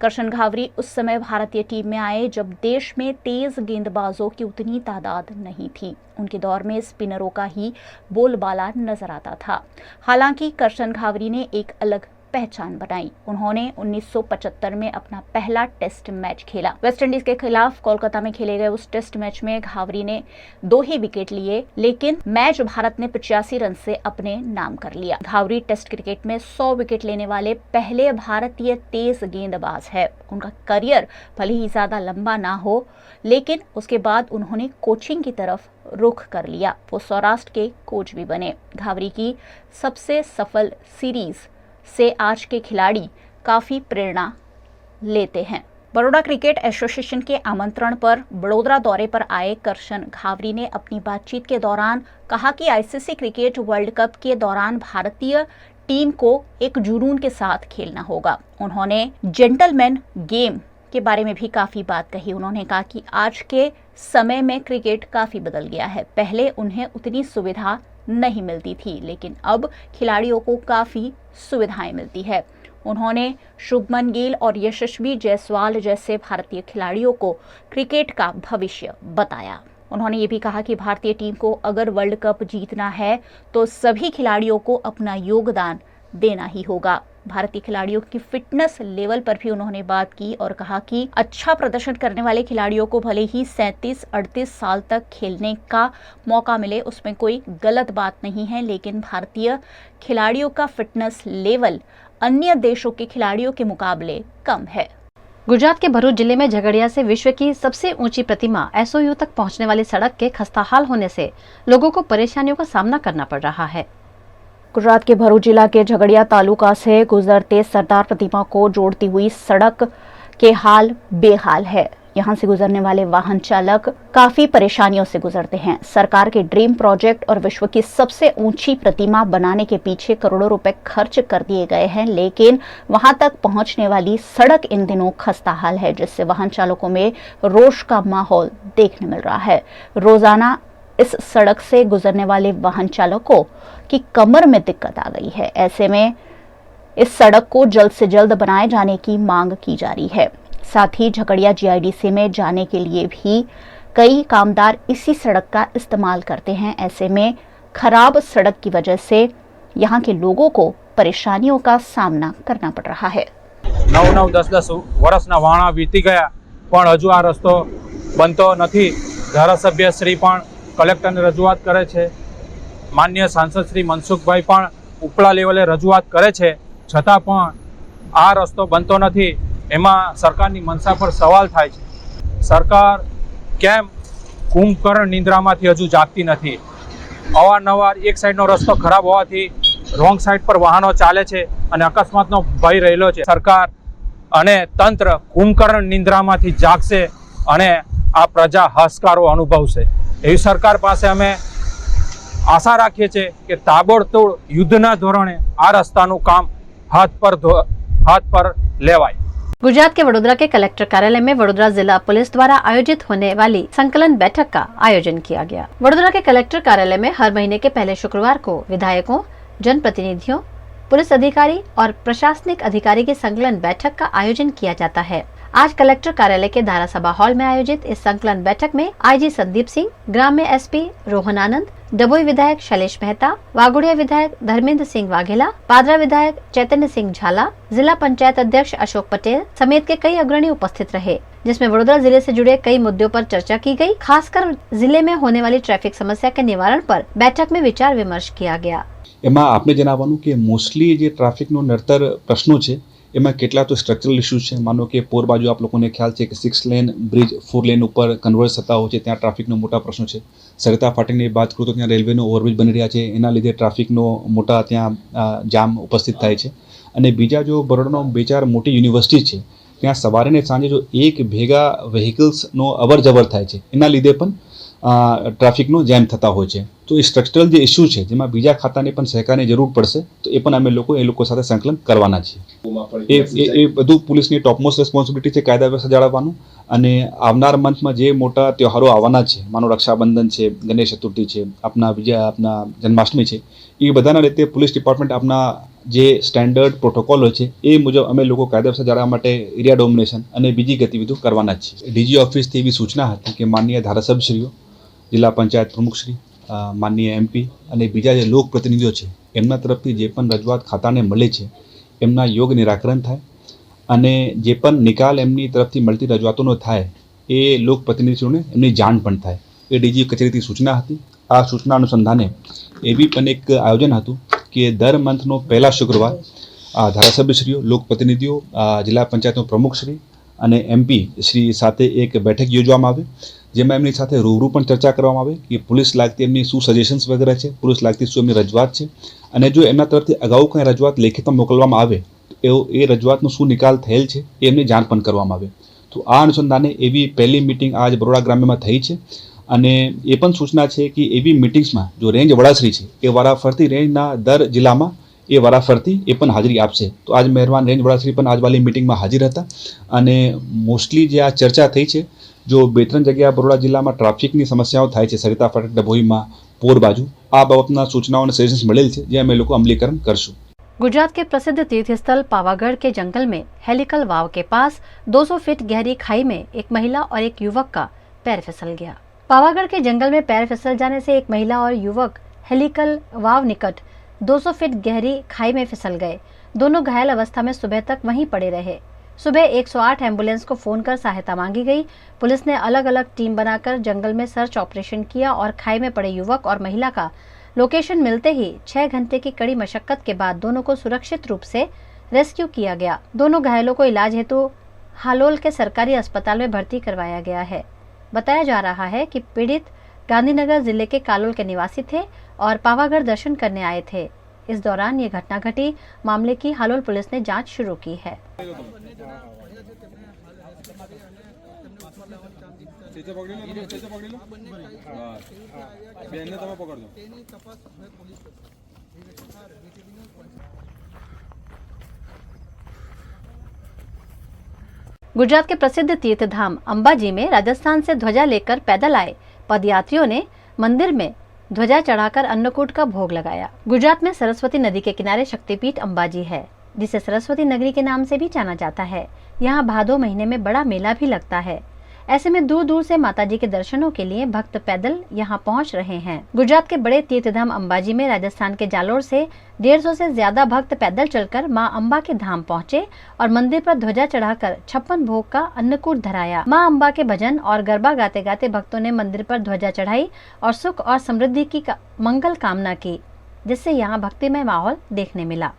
करसन घावरी उस समय भारतीय टीम में आए जब देश में तेज गेंदबाजों की उतनी तादाद नहीं थी। उनके दौर में स्पिनरों का ही बोलबाला नजर आता था। हालांकि करसन घावरी ने एक अलग पहचान बनाई। उन्होंने 1975 में अपना पहला टेस्ट मैच खेला। वेस्टइंडीज के खिलाफ कोलकाता में खेले गए उस टेस्ट मैच में घावरी ने 2 ही विकेट लिए, लेकिन मैच भारत ने 85 रन से अपने नाम कर लिया। घावरी टेस्ट क्रिकेट में 100 विकेट लेने वाले पहले भारतीय तेज गेंदबाज है। उनका करियर भले ही ज्यादा लंबा ना हो, लेकिन उसके बाद उन्होंने कोचिंग की तरफ रुख कर लिया। वो सौराष्ट्र के कोच भी बने। घावरी की सबसे सफल सीरीज से आज के खिलाड़ी काफी प्रेरणा लेते हैं। बड़ौदा क्रिकेट एसोसिएशन के आमंत्रण पर बड़ोदरा दौरे पर आए करसन घावरी ने अपनी बातचीत के दौरान कहा कि ICC क्रिकेट वर्ल्ड कप के दौरान भारतीय टीम को एक जुनून के साथ खेलना होगा। उन्होंने जेंटलमैन गेम के बारे में भी काफी बात कही। उन्होंने कहा कि आज के समय में क्रिकेट काफी बदल गया है। पहले उन्हें उतनी सुविधा नहीं मिलती थी, लेकिन अब खिलाड़ियों को काफी सुविधाएं मिलती है। उन्होंने शुभमन गिल और यशस्वी जायसवाल जैसे भारतीय खिलाड़ियों को क्रिकेट का भविष्य बताया। उन्होंने ये भी कहा कि भारतीय टीम को अगर वर्ल्ड कप जीतना है तो सभी खिलाड़ियों को अपना योगदान देना ही होगा। भारतीय खिलाड़ियों की फिटनेस लेवल पर भी उन्होंने बात की और कहा कि अच्छा प्रदर्शन करने वाले खिलाड़ियों को भले ही 37-38 साल तक खेलने का मौका मिले, उसमें कोई गलत बात नहीं है, लेकिन भारतीय खिलाड़ियों का फिटनेस लेवल अन्य देशों के खिलाड़ियों के मुकाबले कम है। गुजरात के भरूच जिले में झगड़िया से विश्व की सबसे ऊंची प्रतिमा SOU तक पहुंचने वाली सड़क के खस्ताहाल होने से लोगों को परेशानियों का सामना करना पड़ रहा है। गुजरात के भरूच जिला के झगड़िया तालुका से गुजरते सरदार प्रतिमा को जोड़ती हुई सड़क के हाल बेहाल है। यहाँ से गुजरने वाले वाहन चालक काफी परेशानियों से गुजरते हैं। सरकार के ड्रीम प्रोजेक्ट और विश्व की सबसे ऊंची प्रतिमा बनाने के पीछे करोड़ों रुपए खर्च कर दिए गए हैं, लेकिन वहां तक पहुंचने वाली सड़क इन दिनों खस्ताहाल है, जिससे वाहन चालकों में रोष का माहौल देखने मिल रहा है। रोजाना इस सड़क से गुजरने वाले वाहन चालकों की कमर में दिक्कत आ गई है। ऐसे में इस सड़क को जल्द से जल्द बनाए जाने की मांग की जा रही है। साथ ही झगड़िया GIDC में जाने के लिए भी कई कामदार इसी सड़क का इस्तेमाल करते हैं। ऐसे में खराब सड़क की वजह से यहाँ के लोगों को परेशानियों का सामना करना पड़ रहा है। 9-10 વર્ષના વાણા વીતી ગયા પણ હજુ આ રસ્તો બનતો નથી। ધારાસભ્ય શ્રી પણ કલેક્ટરને રજૂઆત કરે છે, માન્ય સાંસદ શ્રી મનસુખભાઈ પણ ઉપલા લેવલે રજૂઆત કરે છે, છતાં પણ આ રસ્તો બનતો નથી। એમાં સરકારની મનસા પર સવાલ થાય છે. સરકાર કેમ કુંભકર્ણ નિંદ્રામાંથી હજુ જાગતી નથી? અવારનવાર એક સાઈડનો રસ્તો ખરાબ હોવાથી રોંગ સાઈડ પર વાહનો ચાલે છે અને અકસ્માતનો ભય રહેલો છે. સરકાર અને તંત્ર કુંભકર્ણ નિંદ્રામાંથી જાગશે અને આ પ્રજા હાશકારો અનુભવશે. એવી સરકાર પાસે અમે આશા રાખીએ છીએ કે તાબડતોડ યુદ્ધના ધોરણે આ રસ્તાનું કામ हाथ पर लेवाय. गुजरात के वडोदरा के कलेक्टर कार्यालय में वडोदरा जिला पुलिस द्वारा आयोजित होने वाली संकलन बैठक का आयोजन किया गया. वडोदरा के कलेक्टर कार्यालय में हर महीने के पहले शुक्रवार को विधायकों, जनप्रतिनिधियों, पुलिस अधिकारी और प्रशासनिक अधिकारी की संकलन बैठक का आयोजन किया जाता है. आज कलेक्टर कार्यालय के धारा सभा हॉल में आयोजित इस संकलन बैठक में आईजी संदीप सिंह, ग्राम्य एसपी रोहन आनंद, डभोई विधायक शैलेश मेहता, वाघोडिया विधायक धर्मेंद्र सिंह वाघेला, पादरा विधायक चैतन्य सिंह झाला, जिला पंचायत अध्यक्ष अशोक पटेल समेत के कई अग्रणी उपस्थित रहे, जिसमें वडोदरा जिले से जुड़े कई मुद्दों पर चर्चा की गई. खासकर जिले में होने वाली ट्रैफिक समस्या के निवारण पर बैठक में विचार विमर्श किया गया. એમાં આપણે જણાવવાનું કે મોસ્ટલી જે ટ્રાફિકનો નડતર પ્રશ્નો છે એમાં કેટલા તો સ્ટ્રક્ચરલ ઇસ્યુઝ છે. માનો કે પોર બાજુ આપ લોકોને ખ્યાલ છે કે 6 લેન બ્રિજ 4 લેન ઉપર કન્વર્ટ થતા હોય છે, ત્યાં ટ્રાફિકનો મોટા પ્રશ્નો છે. સરિતા ફાટકની વાત કરું તો ત્યાં રેલવેનો ઓવરબ્રિજ બની રહ્યા છે, એના લીધે ટ્રાફિકનો મોટા ત્યાં જામ ઉપસ્થિત થાય છે. અને બીજા જો બરોડાનો 2-4 મોટી યુનિવર્સિટી છે ત્યાં સવારે ને સાંજે જો એક ભેગા વ્હીકલ્સનો અવર જવર થાય છે, એના લીધે પણ ટ્રાફિકનો જેમ થતા હોય છે. તો એ સ્ટ્રક્ચરલ જે ઇસ્યુ છે જેમાં બીજા ખાતાને પણ સહકારની જરૂર પડશે, તો એ પણ અમે લોકો સાથે સંકલન કરવાના છીએ. એ બધું પોલીસની ટોપમોસ્ટ રિસ્પોન્સિબિલિટી છે કાયદા વ્યવસ્થા જાળવવાનું. અને આવનાર મંથમાં જે મોટા તહેવારો આવવાના છે, માનો રક્ષાબંધન છે, ગણેશ ચતુર્થી છે, આપના જન્માષ્ટમી છે, એ બધાના રીતે પોલીસ ડિપાર્ટમેન્ટ આપના જે સ્ટેન્ડર્ડ પ્રોટોકોલ હોય છે એ મુજબ અમે લોકો કાયદા વ્યવસ્થા જાળવવા માટે એરિયા ડોમિનેશન અને બીજી ગતિવિધિઓ કરવાના જ છીએ. ડીજી ઓફિસથી એવી સૂચના હતી કે માનનીય ધારાસભ્યશ્રીઓ, જિલ્લા પંચાયત પ્રમુખશ્રી, માનનીય એમપી અને બીજા જે લોકપ્રતિનિધિઓ છે એમના તરફથી જે પણ રજૂઆત ખાતાને મળે છે એમના યોગ્ય નિરાકરણ થાય અને જે પણ નિકાલ એમની તરફથી મળતી રજૂઆતોનો થાય એ લોકપ્રતિનિધિઓને એમની જાણ પણ થાય. એ ડીજી કચેરીથી સૂચના હતી. આ સૂચના અનુસંધાને એવી પણ એક આયોજન હતું કે દર મંથનો પહેલા શુક્રવાર ધારાસભ્યશ્રીઓ, લોકપ્રતિનિધિઓ, જિલ્લા પંચાયતનો પ્રમુખશ્રી અને એમપી શ્રી સાથે એક બેઠક યોજવામાં આવે, જેમાં એમની સાથે રૂબરૂ પણ ચર્ચા કરવામાં આવે કે પોલીસ લાગતી એમની શું સજેશન્સ વગેરે છે, પોલીસ લાગતી શું એમની રજૂઆત છે, અને જો એમના તરફથી અગાઉ કંઈ રજૂઆત લેખિતમાં મોકલવામાં આવે તો એ રજૂઆતનો શું નિકાલ થયેલ છે એ એમની જાણ પણ કરવામાં આવે. તો આ અનુસંધાને એવી પહેલી મિટિંગ આજ બરોડા ગ્રામ્યમાં થઈ છે. અને એ પણ સૂચના છે કે એવી મિટિંગ્સમાં જો રેન્જ વડાશ્રી છે એ વારાફરતી રેન્જના દર જિલ્લામાં એ વારાફરતી એ પણ હાજરી આપશે. તો આજ મહેરબાન રેન્જ વડાશ્રી પણ આજવાળી મિટિંગમાં હાજર હતા અને મોસ્ટલી જે આ ચર્ચા થઈ છે, જો 2-3 જગ્યા બરોડા जिल्लाમાં ટ્રાફિકની સમસ્યાઓ થાય છે, સરિતા ફાટક, ડભોઈમાં, પોર બાજુ, આ બાબતના સૂચનાઓ અને સજેશન્સ મળેલ છે જે અમે લોકો અમલીકરણ કરશું. गुजरात के प्रसिद्ध तीर्थ स्थल पावागढ़ के जंगल में हेलिकल वाव के पास 200 फीट गहरी खाई में एक महिला और एक युवक का पैर फिसल गया. पावागढ़ के जंगल में पैर फिसल जाने से एक महिला और युवक हेलिकल वाव निकट 200 फीट गहरी खाई में फिसल गए. दोनों घायल अवस्था में सुबह तक वहीं पड़े रहे. सुबह 108 एम्बुलेंस को फोन कर सहायता मांगी गई. पुलिस ने अलग अलग टीम बनाकर जंगल में सर्च ऑपरेशन किया और खाई में पड़े युवक और महिला का लोकेशन मिलते ही 6 घंटे की कड़ी मशक्कत के बाद दोनों को सुरक्षित रूप से रेस्क्यू किया गया. दोनों घायलों को इलाज हेतु हालोल के सरकारी अस्पताल में भर्ती करवाया गया है. बताया जा रहा है कि पीड़ित गांधीनगर जिले के कालोल के निवासी थे और पावागढ़ दर्शन करने आए थे. इस दौरान ये घटना घटी. मामले की हालोल पुलिस ने जांच शुरू की है. गुजरात के प्रसिद्ध तीर्थ धाम अंबाजी में राजस्थान से ध्वजा लेकर पैदल आए पदयात्रियों ने मंदिर में ध्वजा चढ़ाकर अन्नकूट का भोग लगाया. गुजरात में सरस्वती नदी के किनारे शक्तिपीठ अंबाजी है, जिसे सरस्वती नगरी के नाम से भी जाना जाता है. यहाँ भादो महीने में बड़ा मेला भी लगता है. ऐसे में दूर दूर से माताजी के दर्शनों के लिए भक्त पैदल यहाँ पहुँच रहे हैं. गुजरात के बड़े तीर्थधाम अंबाजी में राजस्थान के जालोर से 150 से ज्यादा भक्त पैदल चलकर माँ अम्बा के धाम पहुँचे और मंदिर पर ध्वजा चढ़ाकर 56 भोग का अन्नकूट धराया. माँ अम्बा के भजन और गरबा गाते गाते भक्तों ने मंदिर पर ध्वजा चढ़ाई और सुख और समृद्धि की मंगल कामना की, जिससे यहाँ भक्तिमय माहौल देखने मिला.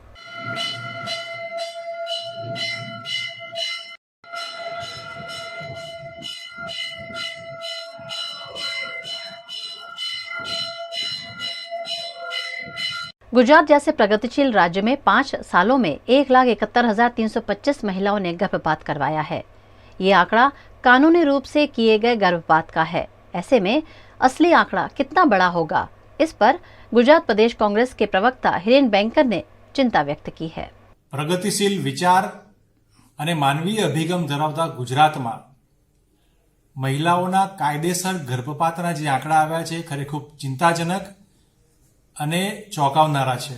गुजरात जैसे प्रगतिशील राज्य में 5 सालों में 1,71,325 महिलाओं ने गर्भपात करवाया है। ये आंकड़ा कानूनी रूप से किए गए गर्भपात का है। ऐसे में असली आंकड़ा कितना बड़ा होगा, इस पर गुजरात प्रदेश कांग्रेस के प्रवक्ता हिरेन बैंकर ने चिंता व्यक्त की है। प्रगतिशील विचार અને માનવીય અભિગમ ધરાવતા ગુજરાતમાં મહિલાઓના કાયદેસર ગર્ભપાતના જે આંકડા આવ્યા છે ખરેખર ખૂબ ચિંતાજનક અને ચોંકાવનારા છે।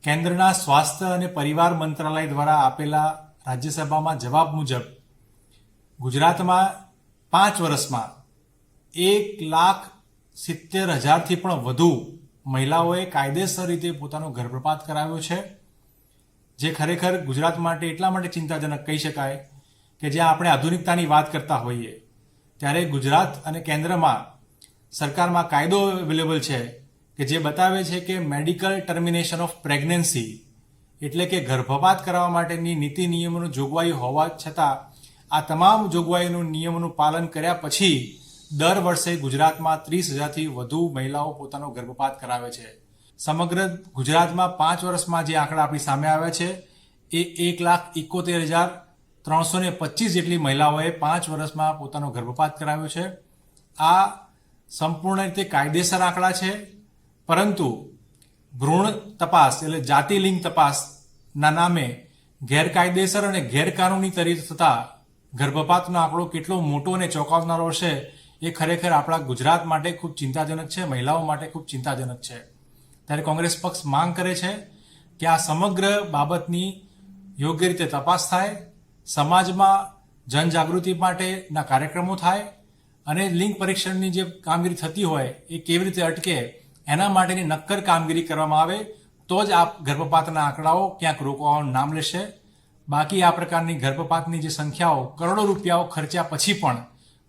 કેન્દ્રના સ્વાસ્થ્ય અને પરિવાર મંત્રાલય દ્વારા આપેલા રાજ્યસભામાં જવાબ મુજબ ગુજરાતમાં 5 વર્ષમાં 1,70,000થી પણ વધુ મહિલાઓએ કાયદેસર રીતે પોતાનો ગર્ભપાત કરાવ્યો છે, જે ખરેખર ગુજરાત માટે એટલા માટે ચિંતાજનક કહી શકાય કે જ્યાં આપણે આધુનિકતાની વાત કરતા હોઈએ ત્યારે ગુજરાત અને કેન્દ્રમાં સરકારમાં કાયદો અવેલેબલ છે કે જે બતાવે છે કે મેડિકલ ટર્મિનેશન ઓફ પ્રેગ્નન્સી એટલે કે ગર્ભપાત કરવા માટેની નીતિ નિયમોનું જોગવાઈ હોવા છતાં આ તમામ જોગવાઈનું નિયમોનું પાલન કર્યા પછી દર વર્ષે ગુજરાતમાં 30,000થી વધુ મહિલાઓ પોતાનો ગર્ભપાત કરાવે છે। સમગ્ર ગુજરાતમાં 5 વર્ષમાં જે આંકડા આપણી સામે આવ્યા છે એ 1,71,325 જેટલી મહિલાઓએ 5 વર્ષમાં પોતાનો ગર્ભપાત કરાવ્યો છે। આ સંપૂર્ણ રીતે કાયદેસર આંકડા છે, પરંતુ ભ્રૂણ તપાસ એટલે જાતિ લિંગ તપાસના નામે ગેરકાયદેસર અને ગેરકાનૂની તરીકે થતા ગર્ભપાતનો આંકડો કેટલો મોટો અને ચોંકાવનારો છે એ ખરેખર આપણા ગુજરાત માટે ખૂબ ચિંતાજનક છે, મહિલાઓ માટે ખૂબ ચિંતાજનક છે। ત્યારે કોંગ્રેસ પક્ષ માંગ કરે છે કે આ સમગ્ર બાબતની યોગ્ય રીતે તપાસ થાય, સમાજમાં જનજાગૃતિ માટેના કાર્યક્રમો થાય અને લિંગ પરીક્ષણની જે કામગીરી થતી હોય એ કેવી રીતે અટકે એના માટેની નક્કર કામગીરી કરવામાં આવે તો જ આ ગર્ભપાતના આંકડાઓ ક્યાંક રોકવાનું નામ લેશે। બાકી આ પ્રકારની ગર્ભપાતની જે સંખ્યાઓ કરોડો રૂપિયાઓ ખર્ચ્યા પછી પણ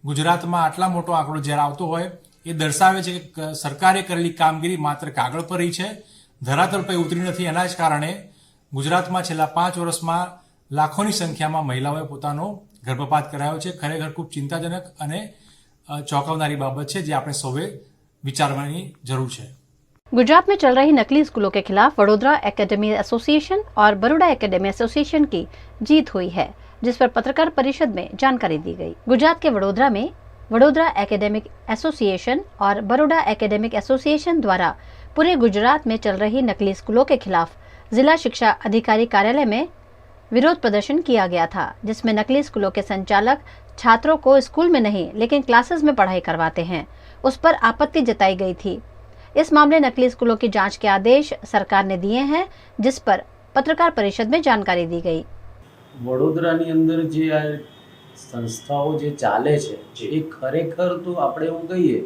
ગુજરાતમાં આટલા મોટો આંકડો જ્યારે આવતો હોય એ દર્શાવે છે કે સરકારે કરેલી કામગીરી માત્ર કાગળ પર રહી છે, ધરાતલ પર ઉતરી નથી। એના જ કારણે ગુજરાતમાં છેલ્લા 5 વર્ષમાં લાખોની સંખ્યામાં મહિલાઓએ પોતાનો ગર્ભપાત કરાયો છે। ખરેખર ખૂબ ચિંતાજનક અને ચોંકાવનારી બાબત છે જે આપણે સૌએ વિચારવાની જરૂર છે। गुजरात में चल रही नकली स्कूलों के खिलाफ वडोदरा एकेडमी एसोसिएशन और बड़ौदा एकेडमी एसोसिएशन की जीत हुई है, जिस पर पत्रकार परिषद में जानकारी दी गई। गुजरात के वडोदरा में वडोदरा एकेडमिक एसोसिएशन और बड़ौदा एकेडमिक एसोसिएशन द्वारा पूरे गुजरात में चल रही नकली स्कूलों के खिलाफ जिला शिक्षा अधिकारी कार्यालय में विरोध प्रदर्शन किया गया था, जिसमें नकली स्कूलों के संचालक छात्रों को स्कूल में नहीं लेकिन क्लासेस में पढ़ाई करवाते हैं, उस पर आपत्ति जताई गई थी। इस मामले नकली स्कूलों की जांच के आदेश सरकार ने दिए हैं, जिस पर पत्रकार परिषद में जानकारी दी गई। વડોદરાની અંદર જે આ સંસ્થાઓ જે ચાલે છે એ ખરેખર તો આપણે એવું કહીએ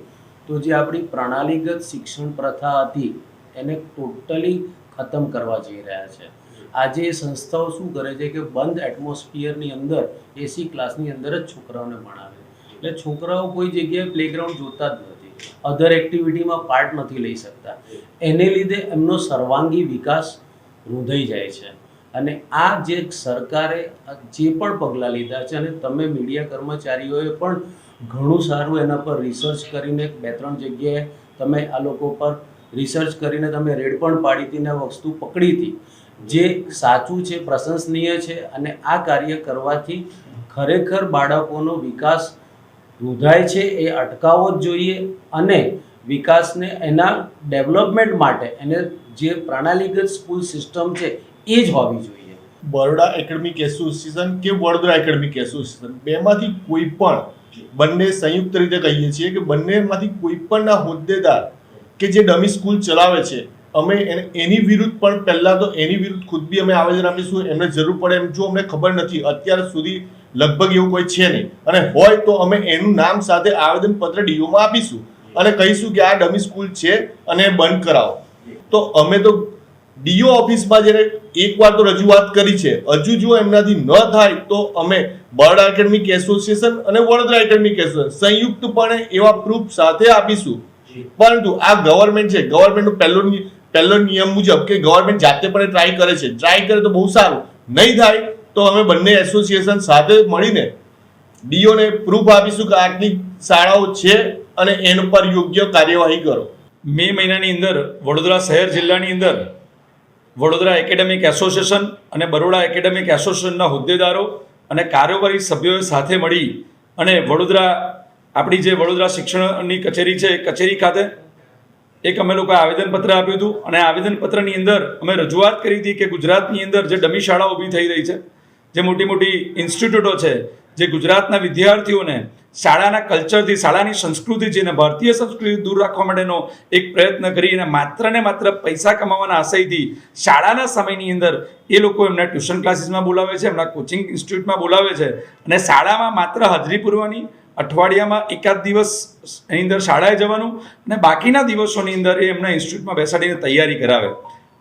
તો જે આપણી પ્રણાલીગત શિક્ષણ પ્રથા હતી એને ટોટલી ખતમ કરવા જઈ રહ્યા છે। આજે એ સંસ્થાઓ શું કરે છે કે બંધ એટમોસ્ફિયરની અંદર એસી ક્લાસની અંદર જ છોકરાઓને ભણાવે, એટલે છોકરાઓ કોઈ જગ્યાએ પ્લેગ્રાઉન્ડ જોતા જ નથી, અધર એક્ટિવિટીમાં પાર્ટ નથી લઈ શકતા, એને લીધે એમનો સર્વાંગી વિકાસ રૂંધાઈ જાય છે। અને આ જે સરકારે જે પણ પગલાં લીધા છે અને તમે મીડિયા કર્મચારીઓએ પણ ઘણું સારું એના પર રિસર્ચ કરીને 2-3 જગ્યાએ તમે આ લોકો પર રિસર્ચ કરીને તમે રેડ પણ પાડી હતી ને વસ્તુ પકડી હતી, જે સાચું છે, પ્રશંસનીય છે। અને આ કાર્ય કરવાથી ખરેખર બાળકોનો વિકાસ રૂંધાય છે એ અટકાવવો જ જોઈએ અને વિકાસને એના ડેવલપમેન્ટ માટે એને જે પ્રણાલીગત સ્કૂલ સિસ્ટમ છે એ જ હોવી જોઈએ। બરોડા એકેડમિક એસોસિએશન કે વડોદરા એકેડમિક એસોસિએશન બેમાંથી કોઈ પણ બંને સંયુક્ત રીતે કહીએ છીએ કે બંનેમાંથી કોઈ પણના હોદ્દેદાર કે જે ડમી સ્કૂલ ચલાવે છે અમે એની વિરુદ્ધ પણ પહેલાં તો એની વિરુદ્ધ ખુદ બી અમે આવેદન આપીશું। એમને જરૂર પડે એમ જો અમને ખબર નથી, અત્યાર સુધી લગભગ એવું કોઈ છે નહીં, અને હોય તો અમે એનું નામ સાથે આવેદનપત્ર ડીઓમાં આપીશું અને કહીશું કે આ ડમી સ્કૂલ છે અને બંધ કરાવો। તો અમે તો ડીઓ ઓફિસમાં જઈને એકવાર તો રજૂઆત કરી છે, હજુ જો એમનાથી ન થાય તો અમે બરોડા એકેડમિક એસોસિએશન અને વડોદરા એકેડમિક એસોસિએશન સંયુક્તપણે એવા પ્રૂફ સાથે આપીશું। પરંતુ આ ગવર્મેન્ટ છે, ગવર્મેન્ટનો પહેલો નિયમ મુજબ કે ગવર્મેન્ટ જાતે પણ ટ્રાય કરે છે, ટ્રાય કરે તો બહુ સારું, નહીં થાય તો અમે બંને એસોસિએશન સાથે મળીને ડીઓને પ્રૂફ આપીશું કે આટલી શાળાઓ છે અને એના પર યોગ્ય કાર્યવાહી કરો। મે મહિનાની અંદર વડોદરા શહેર જિલ્લાની અંદર વડોદરા એકેડેમિક એસોસિએશન અને બરોડા એકેડેમિક એસોસિએશનના હોદ્દેદારો અને કારોબારી સભ્યોએ સાથે મળી અને આપણી જે વડોદરા શિક્ષણની કચેરી છે એ કચેરી ખાતે એક અમે લોકોએ આવેદનપત્ર આપ્યું હતું અને આવેદનપત્રની અંદર અમે રજૂઆત કરી હતી કે ગુજરાતની અંદર જે ડમી શાળાઓ ઊભી થઈ રહી છે, જે મોટી મોટી ઇન્સ્ટિટ્યૂટો છે, જે ગુજરાતના વિદ્યાર્થીઓને શાળાના કલ્ચરથી, શાળાની સંસ્કૃતિથી અને ભારતીય સંસ્કૃતિ દૂર રાખવા માટેનો એક પ્રયત્ન કરી અને માત્ર ને માત્ર પૈસા કમાવાના આશયથી શાળાના સમયની અંદર એ લોકો એમના ટ્યુશન ક્લાસીસમાં બોલાવે છે, એમના કોચિંગ ઇન્સ્ટિટ્યૂટમાં બોલાવે છે અને શાળામાં માત્ર હાજરી પૂરવાની, અઠવાડિયામાં એકાદ દિવસ એની અંદર શાળાએ જવાનું અને બાકીના દિવસોની અંદર એ એમના ઇન્સ્ટિટ્યૂટમાં બેસાડીને તૈયારી કરાવે.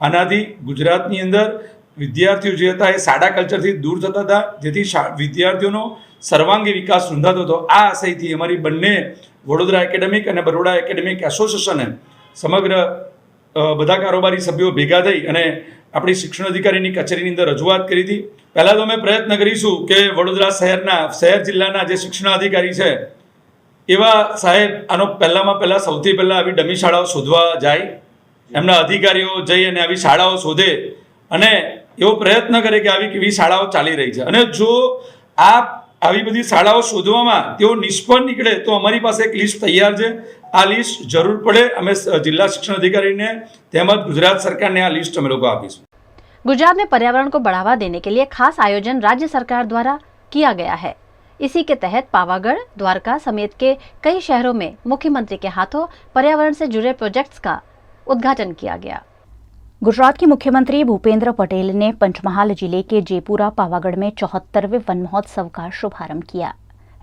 આનાથી ગુજરાતની અંદર વિદ્યાર્થીઓ જે હતા એ શાળા કલ્ચરથી દૂર થતા હતા, જેથી વિદ્યાર્થીઓનો સર્વાંગી વિકાસ નોંધાતો હતો. આ આશયથી અમારી બંને વડોદરા એકેડેમિક અને બરોડા એકેડેમિક એસોસિએશને સમગ્ર બધા કારોબારી સભ્યો ભેગા થઈ અને આપણી શિક્ષણ અધિકારીની કચેરીની અંદર રજૂઆત કરી હતી. પહેલાં તો અમે પ્રયત્ન કરીશું કે વડોદરા શહેર જિલ્લાના જે શિક્ષણ અધિકારી છે એવા સાહેબ આનો પહેલાં સૌથી પહેલાં આવી ડમી શાળાઓ શોધવા જાય, એમના અધિકારીઓ જઈ અને આવી શાળાઓ શોધે અને એવો પ્રયત્ન કરે કે આવી કેવી શાળાઓ ચાલી રહી છે. અને જો આવી બધી શાળાઓ શોધવામાં તેઓ નિષ્ફળ નીકળે તો અમારી પાસે એક લિસ્ટ તૈયાર છે. આ લિસ્ટ જરૂર પડે અમે જિલ્લા शिक्षण अधिकारी ने તેમજ ગુજરાત सरकार ने આ લિસ્ટ અમે લોકો આપીશું. गुजरात में पर्यावरण को बढ़ावा देने के लिए खास आयोजन राज्य सरकार द्वारा किया गया है. इसी के तहत पावागढ़, द्वारका समेत के कई शहरों में मुख्यमंत्री के हाथों पर्यावरण से जुड़े प्रोजेक्ट्स का उद्घाटन किया गया. गुजरात के मुख्यमंत्री भूपेंद्र पटेल ने पंचमहाल जिले के जयपुरा पावागढ़ में 74वें वन महोत्सव का शुभारंभ किया.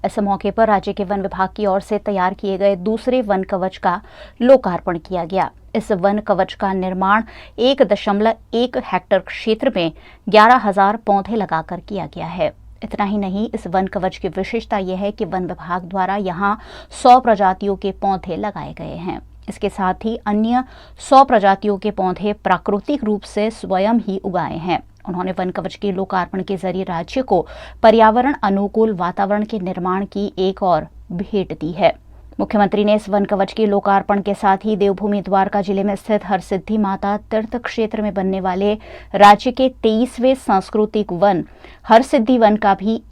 इस मौके पर राज्य के वन विभाग की ओर से तैयार किए गए दूसरे वन कवच का लोकार्पण किया गया. इस वन कवच का निर्माण 1.1 हेक्टेयर क्षेत्र में 11,000 पौधे लगाकर किया गया है. इतना ही नहीं, इस वन कवच की विशेषता यह है कि वन विभाग द्वारा यहाँ 100 प्रजातियों के पौधे लगाए गए हैं. इसके साथ ही अन्य 100 प्रजातियों के पौधे प्राकृतिक रूप से स्वयं ही उगाए हैं. उन्होंने वन कवच के लोकार्पण के जरिए राज्य को पर्यावरण अनुकूल वातावरण के निर्माण की एक और भेंट दी है. मुख्यमंत्री ने इस वन कवच के लोकार्पण के साथ ही देवभूमि द्वारका जिले में स्थित हरसिद्धि माता तीर्थ क्षेत्र में बनने वाले राज्य के 23वें सांस्कृतिक वन हरसिद्धि वन का भी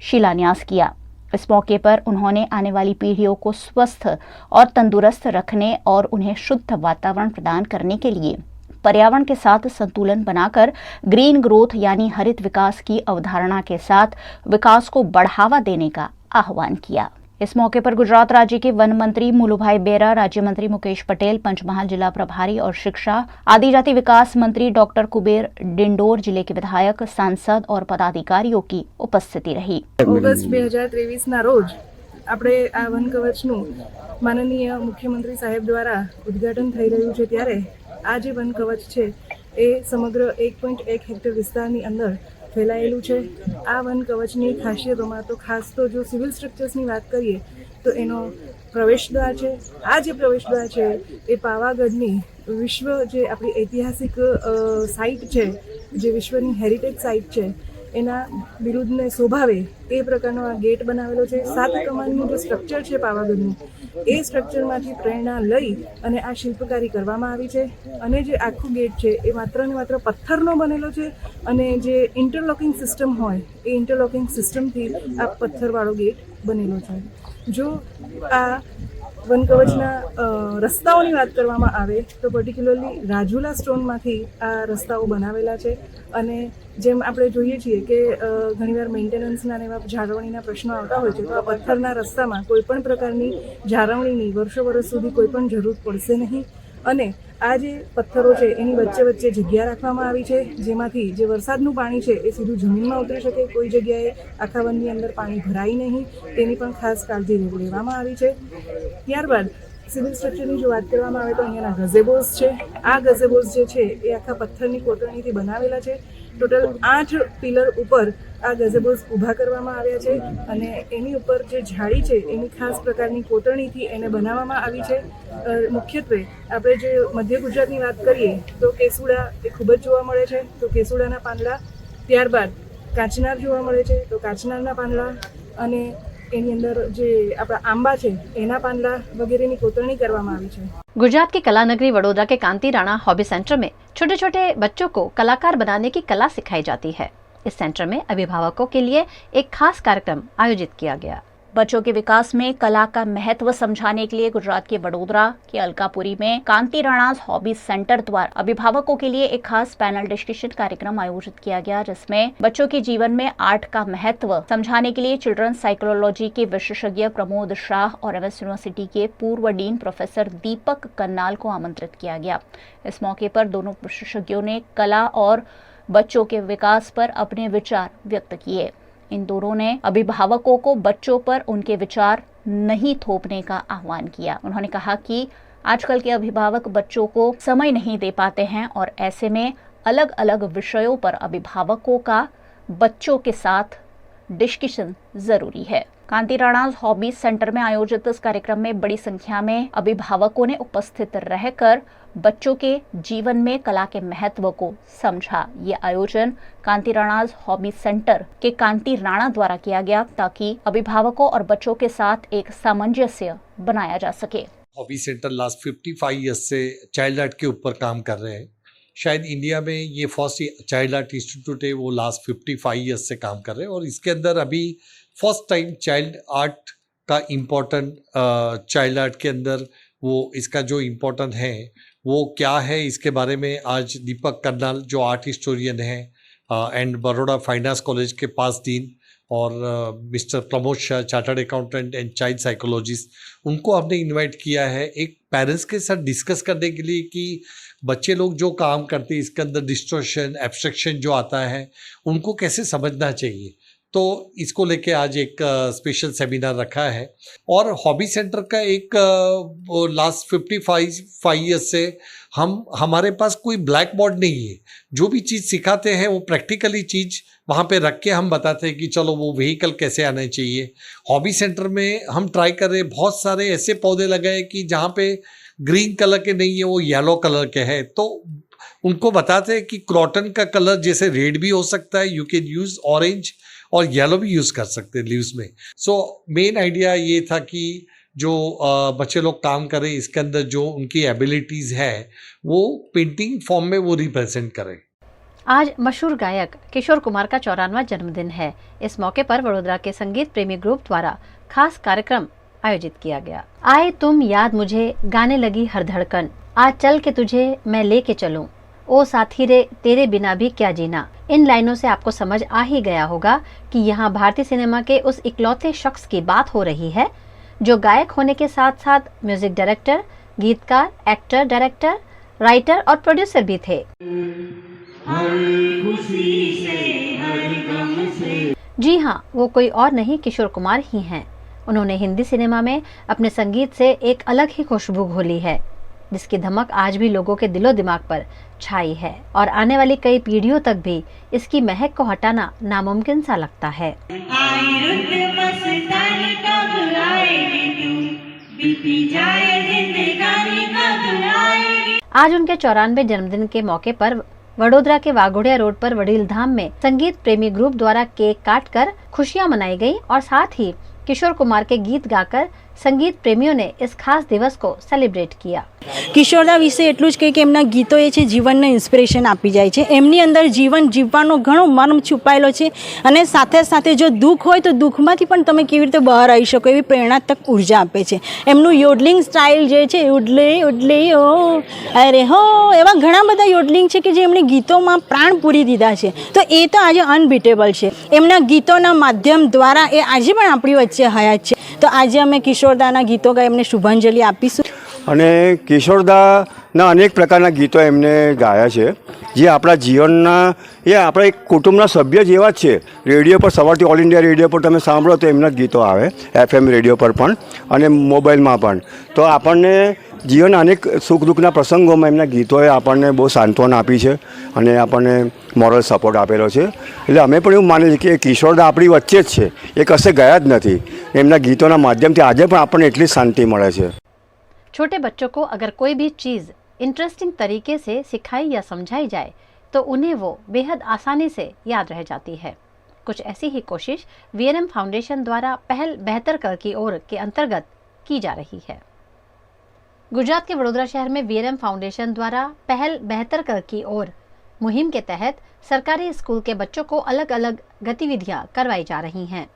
शिलान्यास किया. इस मौके पर उन्होंने आने वाली पीढ़ियों को स्वस्थ और तंदुरुस्त रखने और उन्हें शुद्ध वातावरण प्रदान करने के लिए पर्यावरण के साथ संतुलन बनाकर ग्रीन ग्रोथ यानी हरित विकास की अवधारणा के साथ विकास को बढ़ावा देने का आह्वान किया. इस मौके पर गुजरात राज्य के वन मंत्री मुलुभाई बेरा, राज्य मंत्री मुकेश पटेल, पंचमहाल जिला प्रभारी और शिक्षा आदिजाति विकास मंत्री डॉक्टर कुबेर डिंडोर, जिले के विधायक, सांसद और पदाधिकारियों की उपस्थिति रही. ऑगस्ट 2023 ना रोज આપણે આ વન કવચનું માનનીય મુખ્યમંત્રી સાહેબ દ્વારા ઉદ્ઘાટન થઈ રહ્યું છે, ત્યારે આ જે વન કવચ છે એ સમગ્ર 1.1 હેક્ટર વિસ્તારની અંદર ફેલાયેલું છે. આ વન કવચની ખાસિયતોમાં તો ખાસ તો જો સિવિલ સ્ટ્રક્ચર્સની વાત કરીએ તો એનો પ્રવેશદ્વાર છે. આ જે પ્રવેશદ્વાર છે એ પાવાગઢની વિશ્વ જે આપણી ઐતિહાસિક સાઇટ છે, જે વિશ્વની હેરિટેજ સાઇટ છે, એના બિરુદને શોભાવે એ પ્રકારનો આ ગેટ બનાવેલો છે. 7 કમાનનું જે સ્ટ્રક્ચર છે પાવાગઢનું, એ સ્ટ્રક્ચરમાંથી પ્રેરણા લઈ અને આ શિલ્પકારી કરવામાં આવી છે. અને જે આખું ગેટ છે એ માત્ર ને માત્ર પથ્થરનો બનેલો છે અને જે ઇન્ટરલોકિંગ સિસ્ટમ હોય એ ઇન્ટરલોકિંગ સિસ્ટમથી આ પથ્થરવાળો ગેટ બનેલો છે. જો આ વન કવચના રસ્તાઓની વાત કરવામાં આવે તો પર્ટિક્યુલરલી રાજુલા સ્ટોનમાંથી આ રસ્તાઓ બનાવેલા છે. અને જેમ આપણે જોઈએ છીએ કે ઘણીવાર મેન્ટેનન્સના અને એવા જાળવણીના પ્રશ્નો આવતા હોય છે, તો આ પથ્થરના રસ્તામાં કોઈપણ પ્રકારની જાળવણીની વર્ષો સુધી કોઈ પણ જરૂર પડશે નહીં. અને આ જે પથ્થરો છે એની વચ્ચે વચ્ચે જગ્યા રાખવામાં આવી છે, જેમાંથી જે વરસાદનું પાણી છે એ સીધું જમીનમાં ઉતરી શકે, કોઈ જગ્યાએ આખા વનની અંદર પાણી ભરાય નહીં, તેની પણ ખાસ કાળજી લેવામાં આવી છે. ત્યારબાદ સિવિલ સ્ટ્રક્ચરની જો વાત કરવામાં આવે તો અહીંયાના ગઝેબોઝ છે. આ ગઝેબોઝ જે છે એ આખા પથ્થરની કોતરણીથી બનાવેલા છે. ટોટલ 8 પિલર ઉપર આ ગઝેબોઝ ઊભા કરવામાં આવ્યા છે અને એની ઉપર જે જાળી છે એની ખાસ પ્રકારની કોતરણીથી એને બનાવવામાં આવી છે. મુખ્યત્વે આપણે જે મધ્ય ગુજરાતની વાત કરીએ તો કેસુડા એ ખૂબ જ જોવા મળે છે, તો કેસુડાના પાંદડા, ત્યારબાદ કાચનાર જોવા મળે છે, તો કાચનારના પાંદડા, અને એની અંદર જે આપણા આંબા છે એના પાંદડા વગેરેની કોતરણી કરવામાં આવી છે. गुजरात की कला नगरी वडोदरा के कांति राणा हॉबी सेंटर में छोटे छोटे बच्चों को कलाकार बनाने की कला सिखाई जाती है. इस सेंटर में अभिभावकों के लिए एक खास कार्यक्रम आयोजित किया गया. बच्चों के विकास में कला का महत्व समझाने के लिए गुजरात के वडोदरा के अलकापुरी में कांति राणाज हॉबी सेंटर द्वारा अभिभावकों के लिए एक खास पैनल डिस्कशन कार्यक्रम आयोजित किया गया, जिसमें बच्चों के जीवन में आर्ट का महत्व समझाने के लिए चिल्ड्रन साइकोलॉजी के विशेषज्ञ प्रमोद शाह और एमएस यूनिवर्सिटी के पूर्व डीन प्रोफेसर दीपक कन्नाल को आमंत्रित किया गया. इस मौके पर दोनों विशेषज्ञों ने कला और बच्चों के विकास पर अपने विचार व्यक्त किए. इन दोनों ने अभिभावकों को बच्चों पर उनके विचार नहीं थोपने का आह्वान किया. उन्होंने कहा कि आजकल के अभिभावक बच्चों को समय नहीं दे पाते हैं और ऐसे में अलग अलग विषयों पर अभिभावकों का बच्चों के साथ डिस्कशन जरूरी है. कांति राणाज हॉबी सेंटर में आयोजित इस कार्यक्रम में बड़ी संख्या में अभिभावकों ने उपस्थित रहकर बच्चों के जीवन में कला के महत्व को समझा. ये आयोजन कांति राणाज हॉबी सेंटर के कांति राणा द्वारा किया गया ताकि अभिभावकों और बच्चों के साथ एक सामंजस्य बनाया जा सके. हॉबी सेंटर लास्ट 55 ईयर्स से चाइल्ड आर्ट के ऊपर काम कर रहे हैं. शायद इंडिया में ये फर्स्ट चाइल्ड आर्ट इंस्टीट्यूट है, वो लास्ट 55 ईयर्स से काम कर रहे हैं और इसके अंदर अभी फर्स्ट टाइम चाइल्ड आर्ट का इम्पोर्टेंट चाइल्ड आर्ट के अंदर वो इसका जो इम्पोर्टेंट है वो क्या है, इसके बारे में आज दीपक कन्नाल जो आर्ट हिस्टोरियन है and Baroda fine arts college के पास डीन और mister Pramod Shah chartered accountant and child psychologist, उनको हमने इनवाइट किया है एक पेरेंट्स के साथ डिस्कस करने के लिए कि बच्चे लोग जो काम करते हैं इसके अंदर डिस्टॉर्शन एब्स्ट्रैक्शन जो आता है उनको कैसे समझना चाहिए. तो इसको लेके आज एक स्पेशल सेमिनार रखा है और हॉबी सेंटर का एक लास्ट 55 ईयर्स से हमारे पास कोई ब्लैक बोर्ड नहीं है. जो भी चीज़ सिखाते हैं वो प्रैक्टिकली चीज़ वहाँ पे रख के हम बताते हैं कि चलो वो व्हीकल कैसे आना चाहिए. हॉबी सेंटर में हम ट्राई कर रहे हैं बहुत सारे ऐसे पौधे लगाए कि जहाँ पे ग्रीन कलर के नहीं है वो येलो कलर के है, तो उनको बताते हैं कि क्रॉटन का कलर जैसे रेड भी हो सकता है, यू कैन यूज़ ऑरेंज और येलो भी यूज़ कर सकते हैं लीव्स में. सो मेन आइडिया ये था कि जो बच्चे लोग काम करें इसके अंदर जो उनकी एबिलिटीज़ है वो पेंटिंग फॉर्म में वो रिप्रेजेंट करें. आज मशहूर गायक किशोर कुमार का 94वां जन्मदिन है. इस मौके पर वडोदरा के संगीत प्रेमी ग्रुप द्वारा खास कार्यक्रम आयोजित किया गया. आए तुम याद मुझे, गाने लगी हर धड़कन, आज चल के तुझे मैं लेके चलूं, ओ साथी रे तेरे बिना भी क्या जीना. इन लाइनों से आपको समझ आ ही गया होगा कि यहाँ भारतीय सिनेमा के उस इकलौते शख्स की बात हो रही है जो गायक होने के साथ साथ म्यूजिक डायरेक्टर, गीतकार, एक्टर, डायरेक्टर, राइटर और प्रोड्यूसर भी थे. जी हाँ, वो कोई और नहीं किशोर कुमार ही हैं. उन्होंने हिंदी सिनेमा में अपने संगीत से एक अलग ही खुशबू घोली है जिसकी धमक आज भी लोगों के दिलो दिमाग पर छाई है और आने वाली कई पीढ़ियों तक भी इसकी महक को हटाना नामुमकिन सा लगता है. आज उनके 94वें जन्मदिन के मौके पर वडोदरा के वाघोड़िया रोड पर वडील धाम में संगीत प्रेमी ग्रुप द्वारा केक काटकर खुशियां मनाई गई और साथ ही किशोर कुमार के गीत गाकर संगीत प्रेमियों ने इस खास दिवस को सेलिब्रेट किया. કિશોરદા વિશે એટલું જ કે એમના ગીતો એ છે જીવનને ઇન્સ્પિરેશન આપી જાય છે. એમની અંદર જીવન જીવવાનો ઘણો મર્મ છુપાયેલો છે અને સાથે સાથે જો દુઃખ હોય તો દુઃખમાંથી પણ તમે કેવી રીતે બહાર આવી શકો એવી પ્રેરણાત્મક ઉર્જા આપે છે. એમનું યોડલિંગ સ્ટાઇલ જે છે ઉડલે ઉડલે ઓ અરે હો એવા ઘણા બધા યોડલિંગ છે કે જે એમણે ગીતોમાં પ્રાણ પૂરી દીધા છે. તો એ તો આજે અનબીટેબલ છે. એમના ગીતોના માધ્યમ દ્વારા એ આજે પણ આપણી વચ્ચે હયાત છે. તો આજે અમે કિશોરદાના ગીતો ગાઈ એમને શુભાંજલિ આપીશું. અને કિશોરદાના અનેક પ્રકારના ગીતો એમને ગાયા છે જે આપણા જીવનના એ આપણા એક કુટુંબના સભ્ય જેવા જ છે. રેડિયો પર સવારથી ઓલ ઇન્ડિયા રેડિયો પર તમે સાંભળો તો એમના જ ગીતો આવે, FM રેડિયો પર પણ અને મોબાઈલમાં પણ. તો આપણને જીવન અનેક સુખ દુઃખના પ્રસંગોમાં એમના ગીતોએ આપણને બહુ સાંત્વના આપી છે અને આપણને મોરલ સપોર્ટ આપેલો છે. એટલે અમે પણ એવું માનીએ છીએ કે કિશોરદા આપણી વચ્ચે જ છે, એ કશે ગયા જ નથી. એમના ગીતોના માધ્યમથી આજે પણ આપણને એટલી જ શાંતિ મળે છે. छोटे बच्चों को अगर कोई भी चीज़ इंटरेस्टिंग तरीके से सिखाई या समझाई जाए तो उन्हें वो बेहद आसानी से याद रह जाती है. कुछ ऐसी ही कोशिश वीएनएम फाउंडेशन द्वारा पहल बेहतर कल की ओर के अंतर्गत की जा रही है। गुजरात के वडोदरा शहर में वीएनएम फाउंडेशन द्वारा पहल बेहतर कल की ओर मुहिम के तहत सरकारी स्कूल के बच्चों को अलग अलग गतिविधियां करवाई जा रही हैं।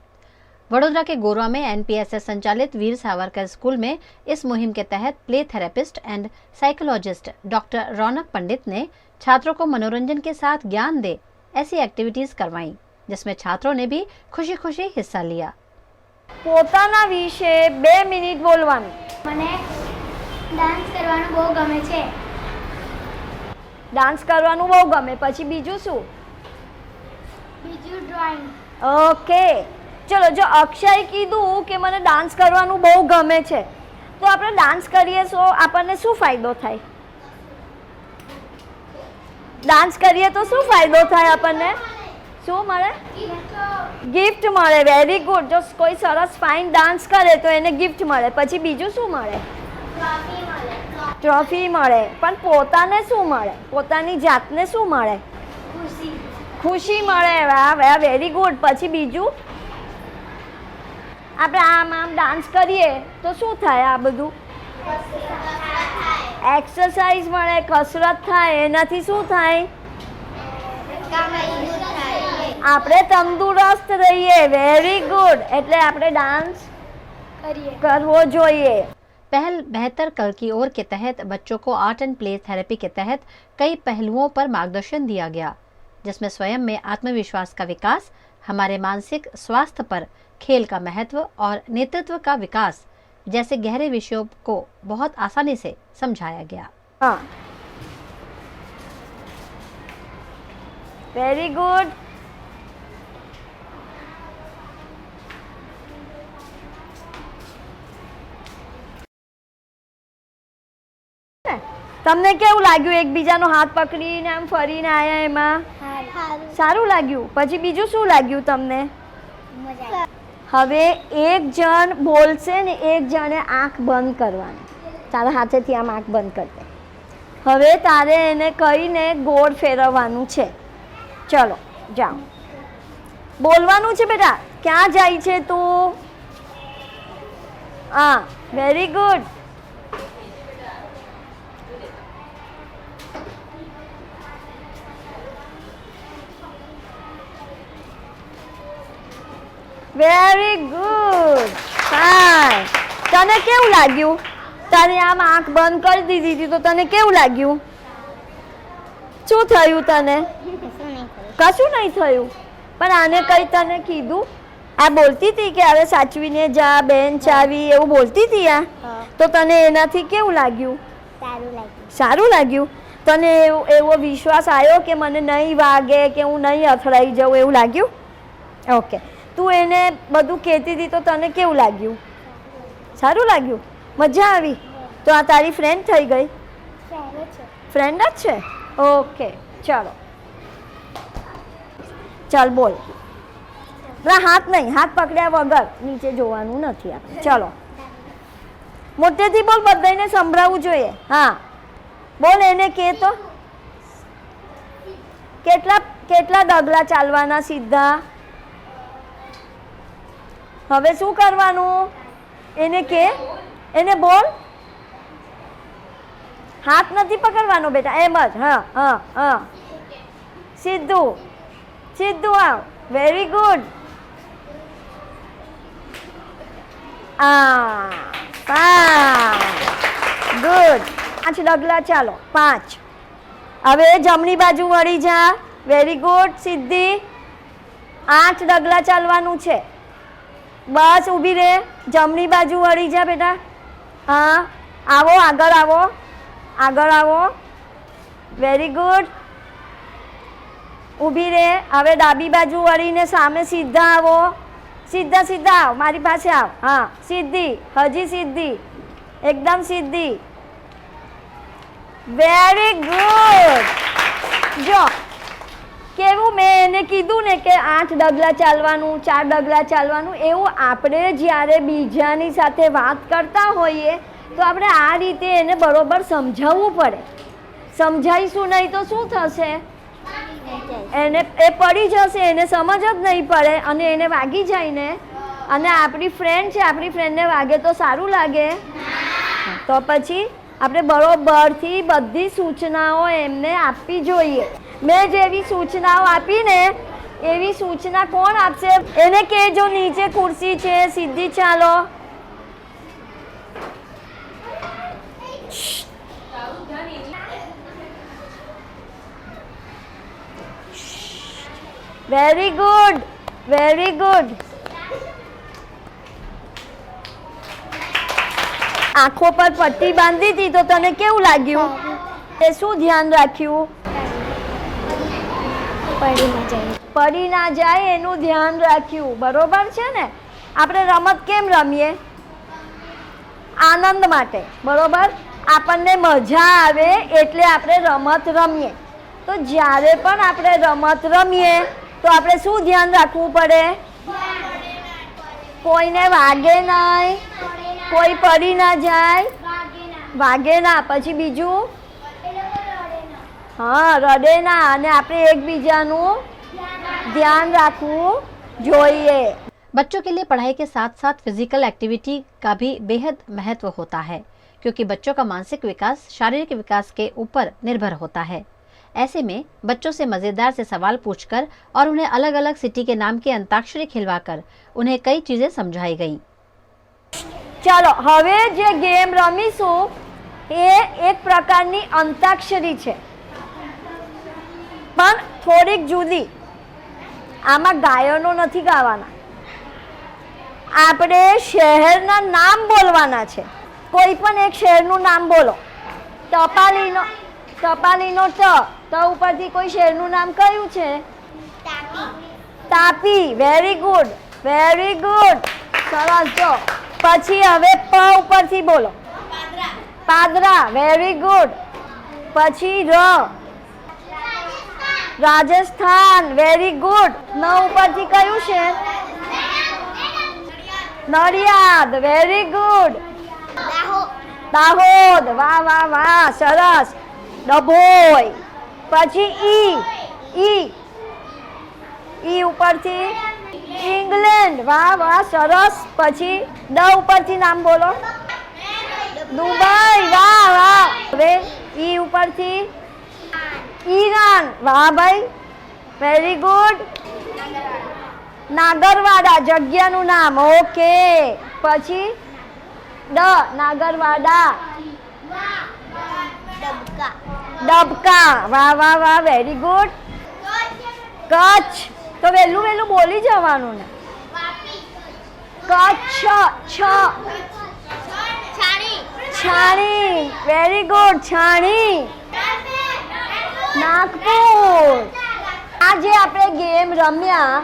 वडोदरा के गोरवा में एनपीएसएस संचालित वीर सावरकर स्कूल में इस मुहिम के तहत play therapist and psychologist doctor Raunak Pandit ने छात्रों को मनोरंजन के साथ ज्ञान दे ऐसी एक्टिविटीज करवाई, जिसमें छात्रों ने भी खुशी खुशी हिस्सा लिया। પોતાના વિશે 2 મિનિટ બોલવાનું। મને ડાન્સ કરવાનું બહુ ગમે છે। ડાન્સ કરવાનું બહુ ગમે, પછી બીજું શું? બીજું ડ્રોઈંગ। ઓકે, ચલો જો અક્ષય કીધું કે મને ડાન્સ કરવાનું બહુ ગમે છે, તો આપણે ડાન્સ કરીએ તો આપણને શું ફાયદો થાય? ડાન્સ કરીએ તો શું ફાયદો થાય આપણને? શું મળે? ગિફ્ટ મળે। Very good. જો કોઈ સરસ ફાઇન ડાન્સ કરે તો એને ગિફ્ટ મળે, પછી બીજું શું મળે? ટ્રોફી મળે। પણ પોતાને શું મળે? પોતાની જાતને શું મળે? ખુશી મળે। વાહ વાહ, વેરી ગુડ। પછી બીજું આપણે આમ ડાન્સ કરીએ તો શું થાય? આ બધું એક્સરસાઇઝ મળે, કસરત થાય, એનાથી શું થાય? આપણે તંદુરસ્ત રહીએ। Very good. એટલે આપણે ડાન્સ કરવો જોઈએ। पहल बेहतर कल की ओर के तहत बच्चों को आर्ट एंड प्ले थेरेपी के तहत कई पहलुओं पर मार्गदर्शन दिया गया, जिसमें स्वयं में आत्मविश्वास का विकास, हमारे मानसिक स्वास्थ्य पर खेल का महत्व और नेतृत्व का विकास जैसे गहरे विषयों को बहुत आसानी से समझाया गया। हाँ, वेरी गुड। તમને કેવું લાગ્યું? એકબીજાનો હાથ પકડીને આમ ફરીને આયા એમાં સારું લાગ્યું? પછી બીજું શું લાગ્યું તમને? હવે એક જણ બોલશે ને એક જણે આંખ બંધ કરવાની। તારા હાથેથી આમ આંખ બંધ કરી દે। હવે તારે એને કહીને ગોળ ફેરવવાનું છે। ચલો જાઓ, બોલવાનું છે બેટા। ક્યાં જાય છે તું? હા, very good. Very good, fine. તને કેવું લાગ્યું? તારે આમ આંખ બંધ કરી દીધી હતી તો તને કેવું લાગ્યું? શું થયું તને? કશું નહીં થયું। પણ આને કઈ તને કીધું? આ બોલતી હતી કે હવે સાચવીને જા, બેન ચાવી, એવું બોલતી હતી આ? તો તને એનાથી કેવું લાગ્યું? સારું લાગ્યું। તને એવો વિશ્વાસ આવ્યો કે મને નહીં વાગે, કે હું નહીં અથડાઈ જાઉં, એવું લાગ્યું? ઓકે। તું એને બધું કહેતી હતી તો તને કેવું લાગ્યું? સારું લાગ્યું? મજા આવી? તો આ તારી ફ્રેન્ડ થઈ ગઈ? ફ્રેન્ડ જ છે? ઓકે, ચલો ચાલ બોલ। ના, હાથ નહીં, હાથ પકડ્યા વગર નીચે જોવાનું નથી આપણે। ચલો મોટેથી બોલ, બધાને સંભળાવવું જોઈએ। હા બોલ, એને કે તો કેટલા ડગલા ચાલવાના સીધા? હવે શું કરવાનું? એને કે, એને બોલ। હાથ નથી પકડવાનો બેટા, એમ જ। હા હા હા, સીધું સીધું આવ। Very good. ગુડ। 5 ડગલા ચાલો, 5। હવે જમણી બાજુ વળી જા। વેરી ગુડ, સીધી। 8 ડગલા ચાલવાનું છે। બસ ઊભી રહે, જમણી બાજુ વળી જા બેટા। હા, આવો, આગળ આવો, આગળ આવો। વેરી ગુડ, ઊભી રહે। હવે ડાબી બાજુ વળીને સામે સીધા આવો, સીધા સીધા આવ, મારી પાસે આવ। હા, સીધી, હજી સીધી, એકદમ સીધી। Very good. જો કેવું મેં એને કીધું ને કે 8 ડગલા ચાલવાનું, 4 ડગલા ચાલવાનું, એવું આપણે જ્યારે બીજાની સાથે વાત કરતા હોઈએ તો આપણે આ રીતે એને બરોબર સમજાવવું પડે। સમજાવીશું નહીં તો શું થશે? એને એ પડી જશે, એને સમજ જ નહીં પડે અને એને વાગી જાય ને, અને આપણી ફ્રેન્ડ છે, આપણી ફ્રેન્ડને વાગે તો સારું લાગે? તો પછી આપણે બરોબરથી બધી સૂચનાઓ એમને આપવી જોઈએ. મેં જેવી સૂચનાઓ આપીને એવી સૂચના કોણ આપશે? એને કહેજો નીચે ખુરશી છે, સીધી ચાલો. Very good, very good. આંખો પર પટ્ટી બાંધી હતી તો તને કેવું લાગ્યું? એ શું ધ્યાન રાખ્યું? પડી ના જાય એનું ધ્યાન રાખ્યું. બરોબર છે ને? આપણે રમત કેમ રમીએ? આનંદ માટે. બરોબર? આપણને મજા આવે એટલે આપણે રમત રમીએ. તો જ્યારે પણ આપણે રમત રમીએ તો આપણે શું ધ્યાન રાખવું પડે? કોઈને વાગે નહીં, કોઈ પડી ના જાય, વાગે ના. પછી બીજું, हाँ रडे ना, અને આપણે એકબીજાનું ध्यान રાખવું જોઈએ. बच्चों के लिए पढ़ाई के साथ साथ फिजिकल एक्टिविटी का भी बेहद महत्व होता है, क्योंकि बच्चों का मानसिक विकास शारीरिक विकास के ऊपर निर्भर होता है. ऐसे में बच्चों से मजेदार से सवाल पूछकर और उन्हें अलग अलग सिटी के नाम की अंताक्षरी खिलवाकर उन्हें कई चीजें समझाई गई. ચાલો હવે જે ગેમ રમીશું એ એક પ્રકારની અંતાક્ષરી છે, પણ થોડીક જુદી. આમાં ગાયનો નથી ગાવાના, આપણે શહેરના નામ બોલવાના છે. કોઈ પણ એક શહેરનું નામ બોલો. ટપાલીનો ટ ઉપરથી કોઈ શહેરનું નામ કયું છે? Tapi. Very good, very good, સરસ. જો પછી હવે પ ઉપરથી બોલો. પાદરા. Very good. પછી રાજસ્થાન. Very good. ન ઉપરથી કયું છે? નડિયાદ. Very good. દાહોદ. વાહ વાહ વાહ, સરસ. ડભોઈ. પછી ઈ ઉપરથી ઇંગ્લેન્ડ. વાહ વાહ, સરસ. પછી ડ ઉપરથી નામ બોલો. દુબઈ. વાહ વાહ. હવે ઈ ઉપરથી ઈરાન. વાહ ભાઈ, વેરી ગુડ. નાગરવાડા, જગ્યાનું નામ. ઓકે. પછી ડ નાગરવાડા. ડબકા. વાહ વાહ વાહ, વેરી ગુડ. કચ્છ. તો વહેલું વહેલું બોલી જવાનું ને. કચ્છ. છાણી. Very good. છાણી. નાગપુર. આ જે આપણે ગેમ રમ્યા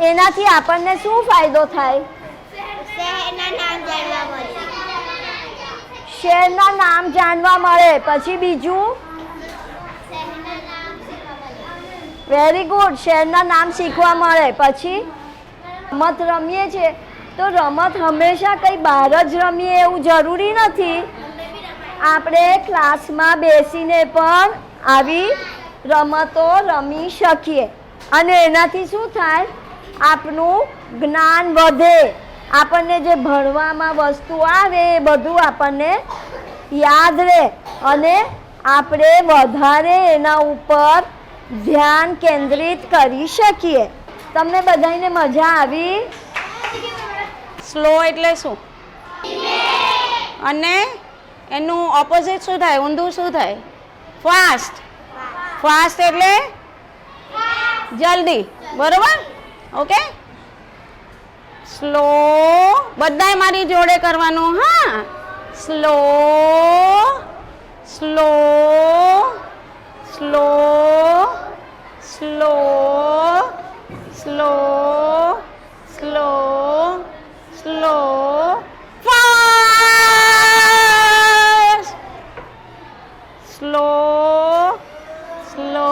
એનાથી આપણને શું ફાયદો થાય? શહેરના નામ જાણવા મળે. પછી બીજું? વેરી ગુડ, શહેરના નામ શીખવા મળે. પછી રમત રમીએ છીએ તો રમત હંમેશા કંઈ બહાર જ રમીએ એવું જરૂરી નથી. આપણે ક્લાસમાં બેસીને પણ આવી રમતો રમી શકીએ અને એનાથી શું થાય? આપનું જ્ઞાન વધે. આપણને જે ભણવામાં વસ્તુ આવે એ બધું આપણને યાદ રહે અને આપણે વધારે એના ઉપર ધ્યાન કેન્દ્રિત કરી શકીએ. તમને બધાને મજા આવી? સ્લો એટલે શું? અને એનું ઓપોઝિટ શું થાય? ઊંધું શું થાય? ફાસ્ટ. ફાસ્ટ એટલે જલ્દી. બરોબર? ઓકે. સ્લો બધાય મારી જોડે કરવાનું. હા, slow slow slow slow slow slow slow fast. Slow slow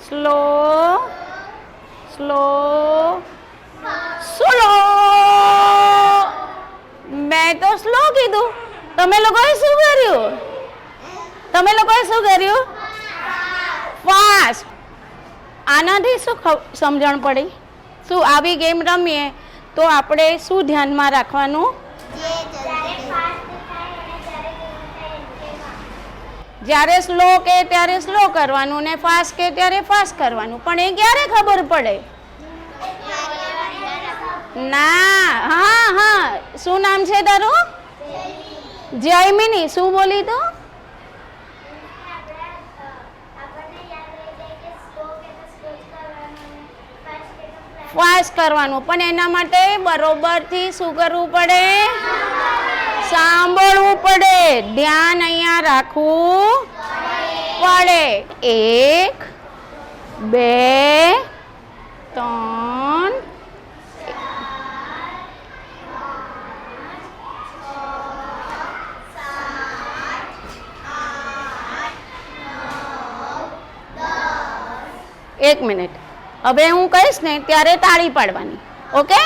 slow slow slow. મેં તો સ્લો કીધું, તમે લોકોએ શું કર્યું? તમે લોકોએ શું કર્યું? ફાસ્ટ. આનાથી શું સમજણ પડી? શું આવી ગેમ રમીએ તો આપણે શું ધ્યાનમાં રાખવાનું? જ્યારે સ્લો કે ત્યારે સ્લો કરવાનું ને ફાસ્ટ કે ત્યારે ફાસ્ટ કરવાનું. પણ એ ક્યારે ખબર પડે? ના. હા હા, શું નામ છે તારું? જયમિની. શું બોલી તું? ફાસ્ટ કરવાનું. પણ એના માટે બરોબરથી શું કરવું પડે? સાંભળવું પડે. ધ્યાન અહીંયા રાખવું પડે. 1 2 3 1 મિનિટ. હવે હું કહીશ ને ત્યારે તાળી પાડવાની. ઓકે?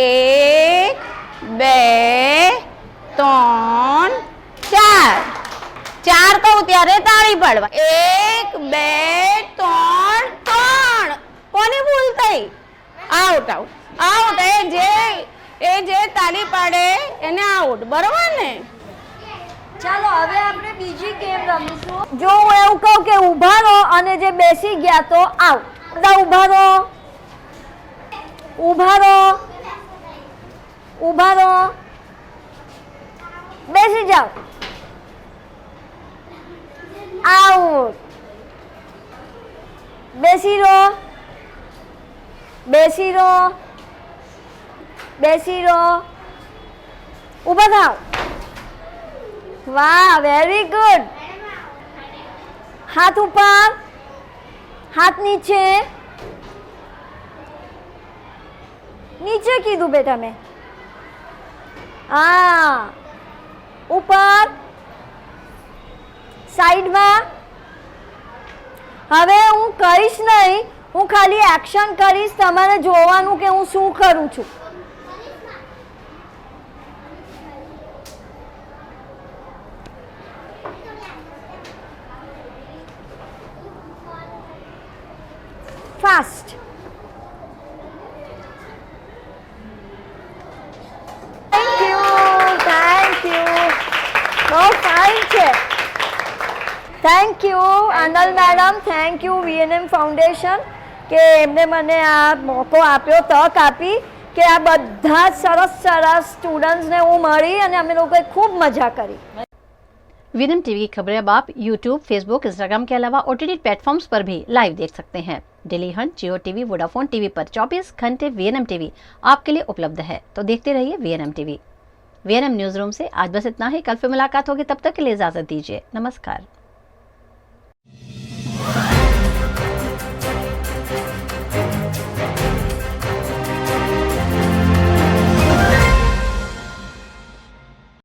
1 2 3 4. 4 કહું ત્યારે તાળી પાડવા. 1 2 3 3. કોની ભૂલ થઈ? Out out out. એ જે તાળી પાડે એને આઉટ. બરોબર ને? ચાલો હવે આપણે બીજી ગેમ રમીશું. જો હું એવું કહું કે ઊભા રહો અને જે બેસી ગયા તો આઉટ. બધા ઊભા રહો, ઊભા રહો, ઊભા રહો, બેસી જાઓ. આઉટ. બેસી રહો, બેસી રહો, બેસી રહો, ઊભા થાઓ. વાહ, વેરી ગુડ. હાથ ઉપર, હાથ નીચે. નીચે કીધું બેટા મેં. હા, ઉપર, સાઈડમાં. હવે હું કહીશ નહીં, હું ખાલી એક્શન કરીશ. તમારે જોવાનું કે હું શું કરું છું. Fast. Thank you, thank you. બહુ ફાઇન છે. Thank you Aanal madam. Thank you VNM foundation કે એમને મને આ મોકો આપ્યો, તક આપી કે આ બધા સરસ સરસ સ્ટूडेंट्स ने હું મળી અને અમે લોકોએ ખૂબ મજા કરી. VNM टीवी की खबरें अब आप यूट्यूब, फेसबुक, इंस्टाग्राम के अलावा OTT प्लेटफॉर्म्स पर भी लाइव देख सकते हैं। डेली हंट, जियो टीवी, वोडाफोन टीवी पर 24 घंटे VNM टीवी आपके लिए उपलब्ध है, तो देखते रहिए VNM TV. VNM news room से आज बस इतना ही। कल फिर मुलाकात होगी, तब तक के लिए इजाजत दीजिए। नमस्कार।